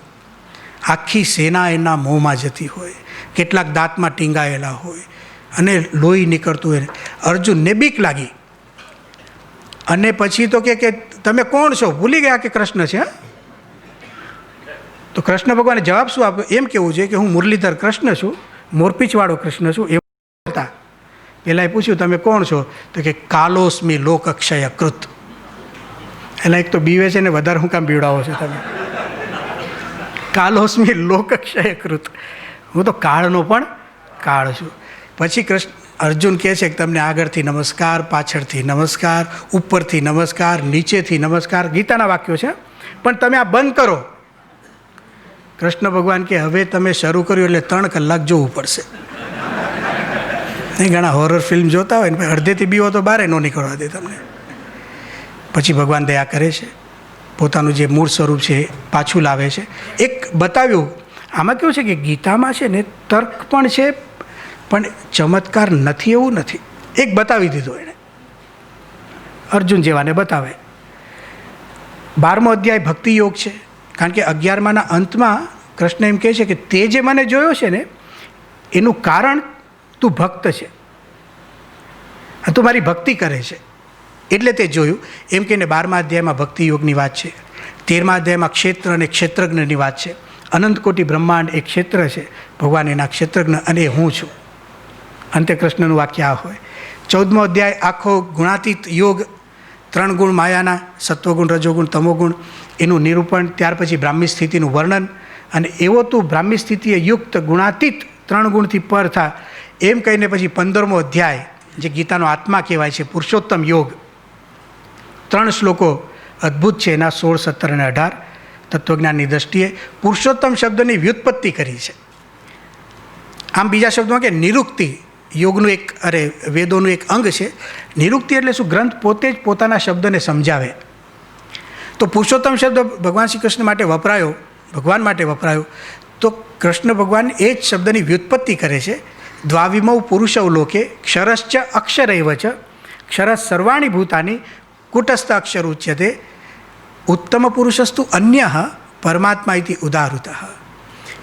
આખી સેના એના મોંમાં જતી હોય, કેટલાક દાંતમાં ટીંગાયેલા હોય અને લોહી નીકળતું હોય. અર્જુનને બીક લાગી. અને પછી તો કે તમે કોણ છો? ભૂલી ગયા કે કૃષ્ણ છે. તો કૃષ્ણ ભગવાને જવાબ શું આપ્યો? એમ કહેવું જોઈએ કે હું મુરલીધર કૃષ્ણ છું, મોરપીંછવાળો કૃષ્ણ છું. એવું હતા. પહેલાં એ પૂછ્યું તમે કોણ છો? તો કે કાલોસ્મી લોકક્ષય કૃત. એટલે એક તો બીવે છે ને વધારે હું કામ બીવડાવો છો તમે? કાલોસ્મી લોકક્ષય કૃત, હું તો કાળનો પણ કાળ છું. પછી અર્જુન કહે છે કે તમને આગળથી નમસ્કાર, પાછળથી નમસ્કાર, ઉપરથી નમસ્કાર, નીચેથી નમસ્કાર. ગીતાના વાક્યો છે. પણ તમે આ બંધ કરો. કૃષ્ણ ભગવાન કે હવે તમે શરૂ કર્યું એટલે 3 કલાક જોવું પડશે. નહીં, ઘણા હોરર ફિલ્મ જોતા હોય ને અડધેથી બીવો તો બહાર ન નીકળવા દે તમને. પછી ભગવાન દયા કરે છે, પોતાનું જે મૂળ સ્વરૂપ છે એ પાછું લાવે છે. એક બતાવ્યું. આમાં કેવું છે કે ગીતામાં છે ને તર્ક પણ છે, પણ ચમત્કાર નથી એવું નથી. એક બતાવી દીધું એણે, અર્જુન જેવાને બતાવે. 12મો અધ્યાય ભક્તિ યોગ છે. કારણ કે 11માના અંતમાં કૃષ્ણ એમ કહે છે કે તે જે મને જોયો છે ને એનું કારણ તું ભક્ત છે, તું મારી ભક્તિ કરે છે એટલે તે જોયું. એમ કહીને 12મા અધ્યાયમાં ભક્તિ યોગની વાત છે. 13મા અધ્યાયમાં ક્ષેત્ર અને ક્ષેત્રજ્ઞની વાત છે. અનંત કોટી બ્રહ્માંડ એક ક્ષેત્ર છે, ભગવાન એના ક્ષેત્રજ્ઞ અને એ હું છું. અંતે કૃષ્ણનું વાક્ય આ હોય. 14મો અધ્યાય આખો ગુણાતીત યોગ, 3 ગુણ માયાના, સત્વગુણ, રજોગુણ, તમોગુણ, એનું નિરૂપણ. ત્યાર પછી બ્રાહ્મી સ્થિતિનું વર્ણન. અને એવો તું બ્રાહ્મી સ્થિતિએ યુક્ત ગુણાતીત 3 ગુણથી પર થા, એમ કહીને પછી 15મો અધ્યાય જે ગીતાનો આત્મા કહેવાય છે, પુરુષોત્તમ યોગ. 3 શ્લોકો અદ્ભુત છે. એના 16, 17 અને 18 તત્વજ્ઞાનની દ્રષ્ટિએ પુરુષોત્તમ શબ્દની વ્યુત્પત્તિ કરી છે. આમ બીજા શબ્દોમાં કે નિરુક્તિ યોગનું એક વેદોનું એક અંગ છે. નિરુક્તિ એટલે શું? ગ્રંથ પોતે જ પોતાના શબ્દને સમજાવે. તો પુરુષોત્તમ શબ્દ ભગવાન શ્રી કૃષ્ણ માટે વપરાયો, ભગવાન માટે વપરાયો. તો કૃષ્ણ ભગવાન એ જ શબ્દની વ્યુત્પત્તિ કરે છે. દ્વાવિમૌ પુરુષૌ લોકે ક્ષરશ્ચ અક્ષરૈવ ચ ક્ષરસ સર્વાણી ભૂતાની કુટસ્થ અક્ષર ઉચ્યતે ઉત્તમ પુરુષસ્તુ અન્ય પરમાત્મા ઇતિ ઉદાહૃતઃ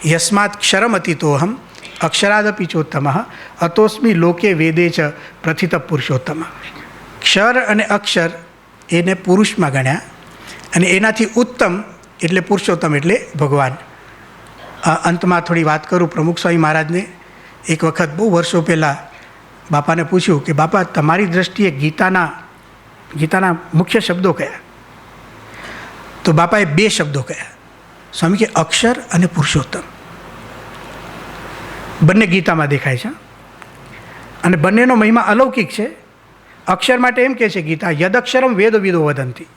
યસ્માತ್ ક્ષરમતિતોહમ અક્ષરાદપી ચોત્તમ અતોસ્મી લોકે વેદે ચ પ્રથિત પુરુષોત્તમ. ક્ષર અને અક્ષર એને પુરુષમાં ગણ્યા અને એનાથી ઉત્તમ એટલે પુરુષોત્તમ એટલે ભગવાન. અંતમાં થોડી વાત કરું. પ્રમુખ સ્વામી મહારાજને એક વખત બહુ વર્ષો પહેલાં બાપાને પૂછ્યું કે બાપા તમારી દૃષ્ટિએ ગીતાના મુખ્ય શબ્દો કયા? તો બાપાએ 2 શબ્દો કહ્યા. સ્વામી કે અક્ષર અને પુરુષોત્તમ. બંને ગીતામાં દેખાય છે અને બંનેનો મહિમા અલૌકિક છે. અક્ષર માટે એમ કહે છે ગીતા, યદક્ષરમ વેદ વિદો વદંતી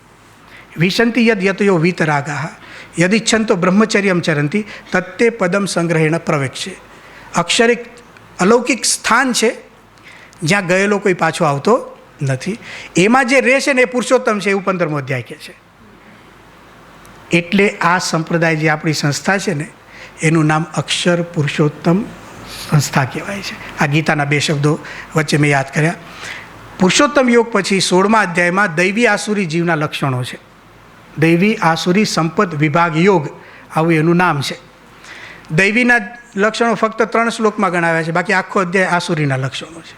વિશંતિ યદ યતયો વીતરાગા યદિચ્છંતો બ્રહ્મચર્યમ ચરંતી તત્તે પદમ સંગ્રહેણ પ્રવેક્ષે. અક્ષર એક અલૌકિક સ્થાન છે જ્યાં ગયેલો કોઈ પાછો આવતો નથી. એમાં જે રહે છે ને એ પુરુષોત્તમ છે, એવું 15મો અધ્યાય કહે છે. એટલે આ સંપ્રદાય જે આપણી સંસ્થા છે ને એનું નામ અક્ષર પુરુષોત્તમ સંસ્થા કહેવાય છે. આ ગીતાના 2 શબ્દો વચ્ચે મેં યાદ કર્યા. પુરુષોત્તમ યોગ પછી 16મા અધ્યાયમાં દૈવી આસુરી જીવના લક્ષણો છે. દૈવી આસુરી સંપદ વિભાગ યોગ, આવું એનું નામ છે. દૈવીના લક્ષણો ફક્ત 3 શ્લોકમાં ગણાવ્યા છે, બાકી આખો અધ્યાય આસુરીના લક્ષણો છે.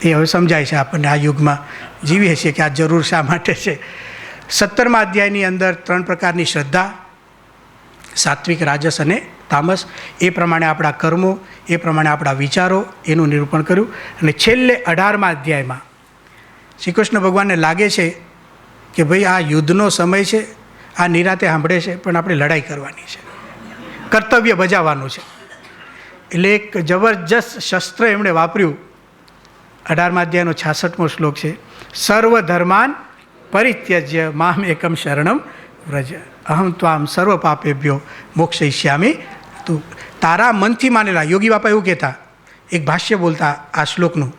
એ હવે સમજાય છે આપણને આ યુગમાં જીવીએ છીએ કે આ જરૂર શા માટે છે. 17મા અધ્યાયની અંદર 3 પ્રકારની શ્રદ્ધા, સાત્વિક, રાજસ અને તામસ. એ પ્રમાણે આપણા કર્મો, એ પ્રમાણે આપણા વિચારો, એનું નિરૂપણ કર્યું. અને છેલ્લે 18મા અધ્યાયમાં શ્રી કૃષ્ણ ભગવાનને લાગે છે કે ભાઈ આ યુદ્ધનો સમય છે, આ નિરાતે સાંભળે છે પણ આપણે લડાઈ કરવાની છે. કર્તવ્ય બજાવવાનું છે. એટલે એક જબરજસ્ત શસ્ત્ર એમણે વાપર્યું. 18મા અધ્યાયનો 66મો શ્લોક છે, સર્વ ધર્માન પરિત્યજ્ય મામ એકમ શરણમ વ્રજ અહમ ત્વામ સર્વ પાપેભ્યો મોક્ષયિષ્યામિ. તું તારા મનથી માનેલા, યોગી બાપા એવું કહેતા, એક ભાષ્ય બોલતા આ શ્લોકનું,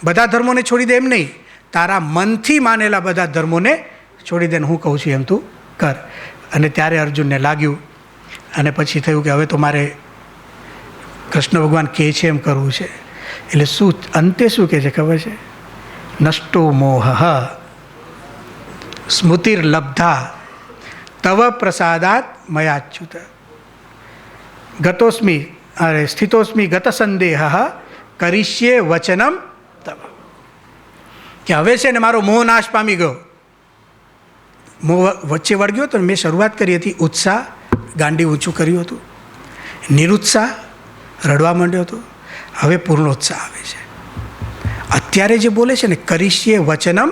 બધા ધર્મોને છોડી દે એમ નહીં, તારા મનથી માનેલા બધા ધર્મોને છોડી દે, હું કહું છું એમ તું કર. અને ત્યારે અર્જુનને લાગ્યું અને પછી થયું કે હવે તો મારે કૃષ્ણ ભગવાન કહે છે એમ કરવું છે. એટલે શું અંતે શું કહે છે ખબર છે? નષ્ટો મોહ સ્મૃતિર્લબ્ધા તવ પ્રસાદાત મયાચ્યુત ગતોસ્મી સ્થિતોસ્મી ગત સંદેહ કરીષ્યે વચનમ તવ. કે હવે છે ને મારો મોહ નાશ પામી ગયો. મોહ વચ્ચે વળગ્યો તો મેં શરૂઆત કરી હતી ઉત્સાહ, ગાંડી ઊંચું કર્યું હતું, નિરુત્સાહ, રડવા માંડ્યો હતો, હવે પૂર્ણોત્સાહ આવે છે. અત્યારે જે બોલે છે ને કરીષ્યે વચનમ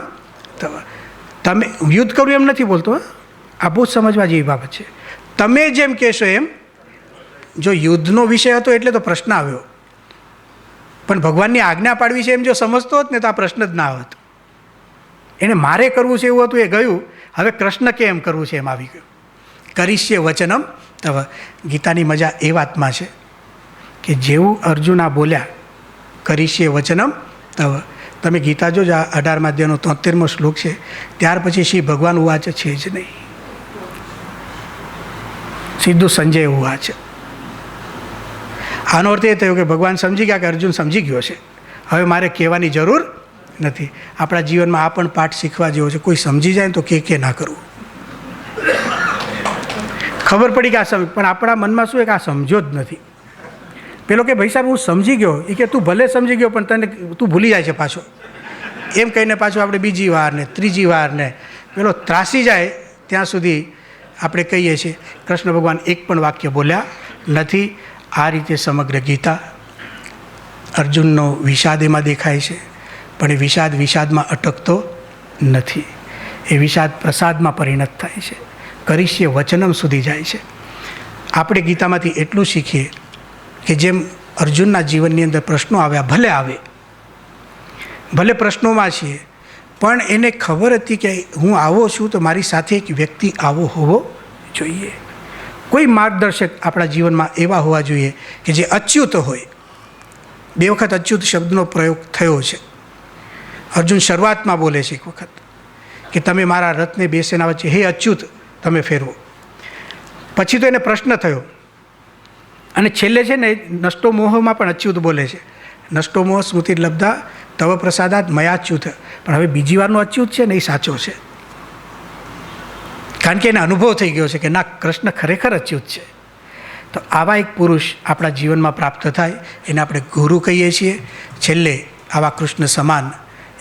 તવ, તમે યુદ્ધ કરવું એમ નથી બોલતો, આ બહુ સમજવા જેવી બાબત છે. તમે જેમ કહેશો એમ. જો યુદ્ધનો વિષય હતો એટલે તો પ્રશ્ન આવ્યો, પણ ભગવાનની આજ્ઞા પાડવી છે એમ જો સમજતો હોત ને તો આ પ્રશ્ન જ ના આવત. એને મારે કરવું છે એવું હતું એ ગયું, હવે કૃષ્ણ કેમ કરવું છે એમ આવી ગયું. કરીષ્યે વચનમ તવ. ગીતાની મજા એ વાતમાં છે કે જેવું અર્જુન આ બોલ્યા કરીષ્યે વચનમ તવ, તમે ગીતા જો આ 18મા અધ્યાયનો 73મો શ્લોક છે, ત્યાર પછી શ્રી ભગવાન ઉવાચ છે જ નહીં, સીધું સંજય ઉવાચ. આનો અર્થ એ થયો કે ભગવાન સમજી ગયા કે અર્જુન સમજી ગયો છે, હવે મારે કહેવાની જરૂર નથી. આપણા જીવનમાં આ પણ પાઠ શીખવા જેવો છે. કોઈ સમજી જાય ને તો કે ના કરવું. ખબર પડી કે આ સમજ, પણ આપણા મનમાં શું એક આ સમજ્યો જ નથી. પેલો કે ભાઈ સાહેબ હું સમજી ગયો, એ કે તું ભલે સમજી ગયો પણ તને તું ભૂલી જાય છે પાછો. એમ કહીને પાછું આપણે બીજી વાર ને ત્રીજી વાર ને પેલો ત્રાસી જાય ત્યાં સુધી આપણે કહીએ છીએ. કૃષ્ણ ભગવાન એક પણ વાક્ય બોલ્યા નથી. આ રીતે સમગ્ર ગીતા, અર્જુનનો વિષાદ એમાં દેખાય છે, પણ એ વિષાદમાં અટકતો નથી. એ વિષાદ પ્રસાદમાં પરિણત થાય છે, કરીષ્ય વચનમ સુધી જાય છે. આપણે ગીતામાંથી એટલું શીખીએ કે જેમ અર્જુનના જીવનની અંદર પ્રશ્નો આવ્યા, ભલે આવે, ભલે પ્રશ્નોમાં છીએ, પણ એને ખબર હતી કે હું આવો છું તો મારી સાથે એક વ્યક્તિ આવો હોવો જોઈએ. કોઈ માર્ગદર્શક આપણા જીવનમાં એવા હોવા જોઈએ કે જે અચ્યુત હોય. 2 વખત અચ્યુત શબ્દનો પ્રયોગ થયો છે. અર્જુન શરૂઆતમાં બોલે છે એક વખત કે તમે મારા રથને બેસેના વચ્ચે હે અચ્યુત તમે ફેરવો. પછી તો એને પ્રશ્ન થયો અને છેલ્લે છે ને નષ્ટો મોહમાં પણ અચ્યુત બોલે છે, નષ્ટો મોહ સ્મૃતિર્લબ્ધા તવ પ્રસાદાત મયાચ્યુત. પણ હવે બીજી વારનો અચ્યુત છે ને એ સાચો છે, કારણ કે એને અનુભવ થઈ ગયો છે કે ના, કૃષ્ણ ખરેખર અચ્યુત છે. તો આવા એક પુરુષ આપણા જીવનમાં પ્રાપ્ત થાય એને આપણે ગુરુ કહીએ છીએ. છેલ્લે આવા કૃષ્ણ સમાન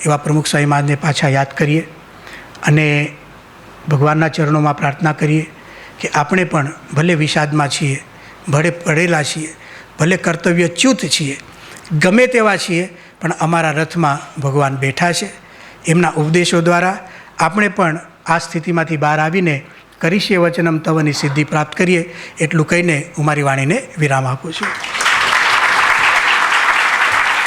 એવા પ્રમુખ સ્વામી મહારાજને પાછા યાદ કરીએ અને ભગવાનના ચરણોમાં પ્રાર્થના કરીએ કે આપણે પણ ભલે વિષાદમાં છીએ, ભલે પડેલા છીએ, ભલે કર્તવ્યચ્યુત છીએ, ગમે તેવા છીએ, પણ અમારા રથમાં ભગવાન બેઠા છે. એમના ઉપદેશો દ્વારા આપણે પણ આ સ્થિતિમાંથી બહાર આવીને કરીષ્યે વચનમ તવની સિદ્ધિ પ્રાપ્ત કરીએ. એટલું કહીને હું મારી વાણીને વિરામ આપું છું.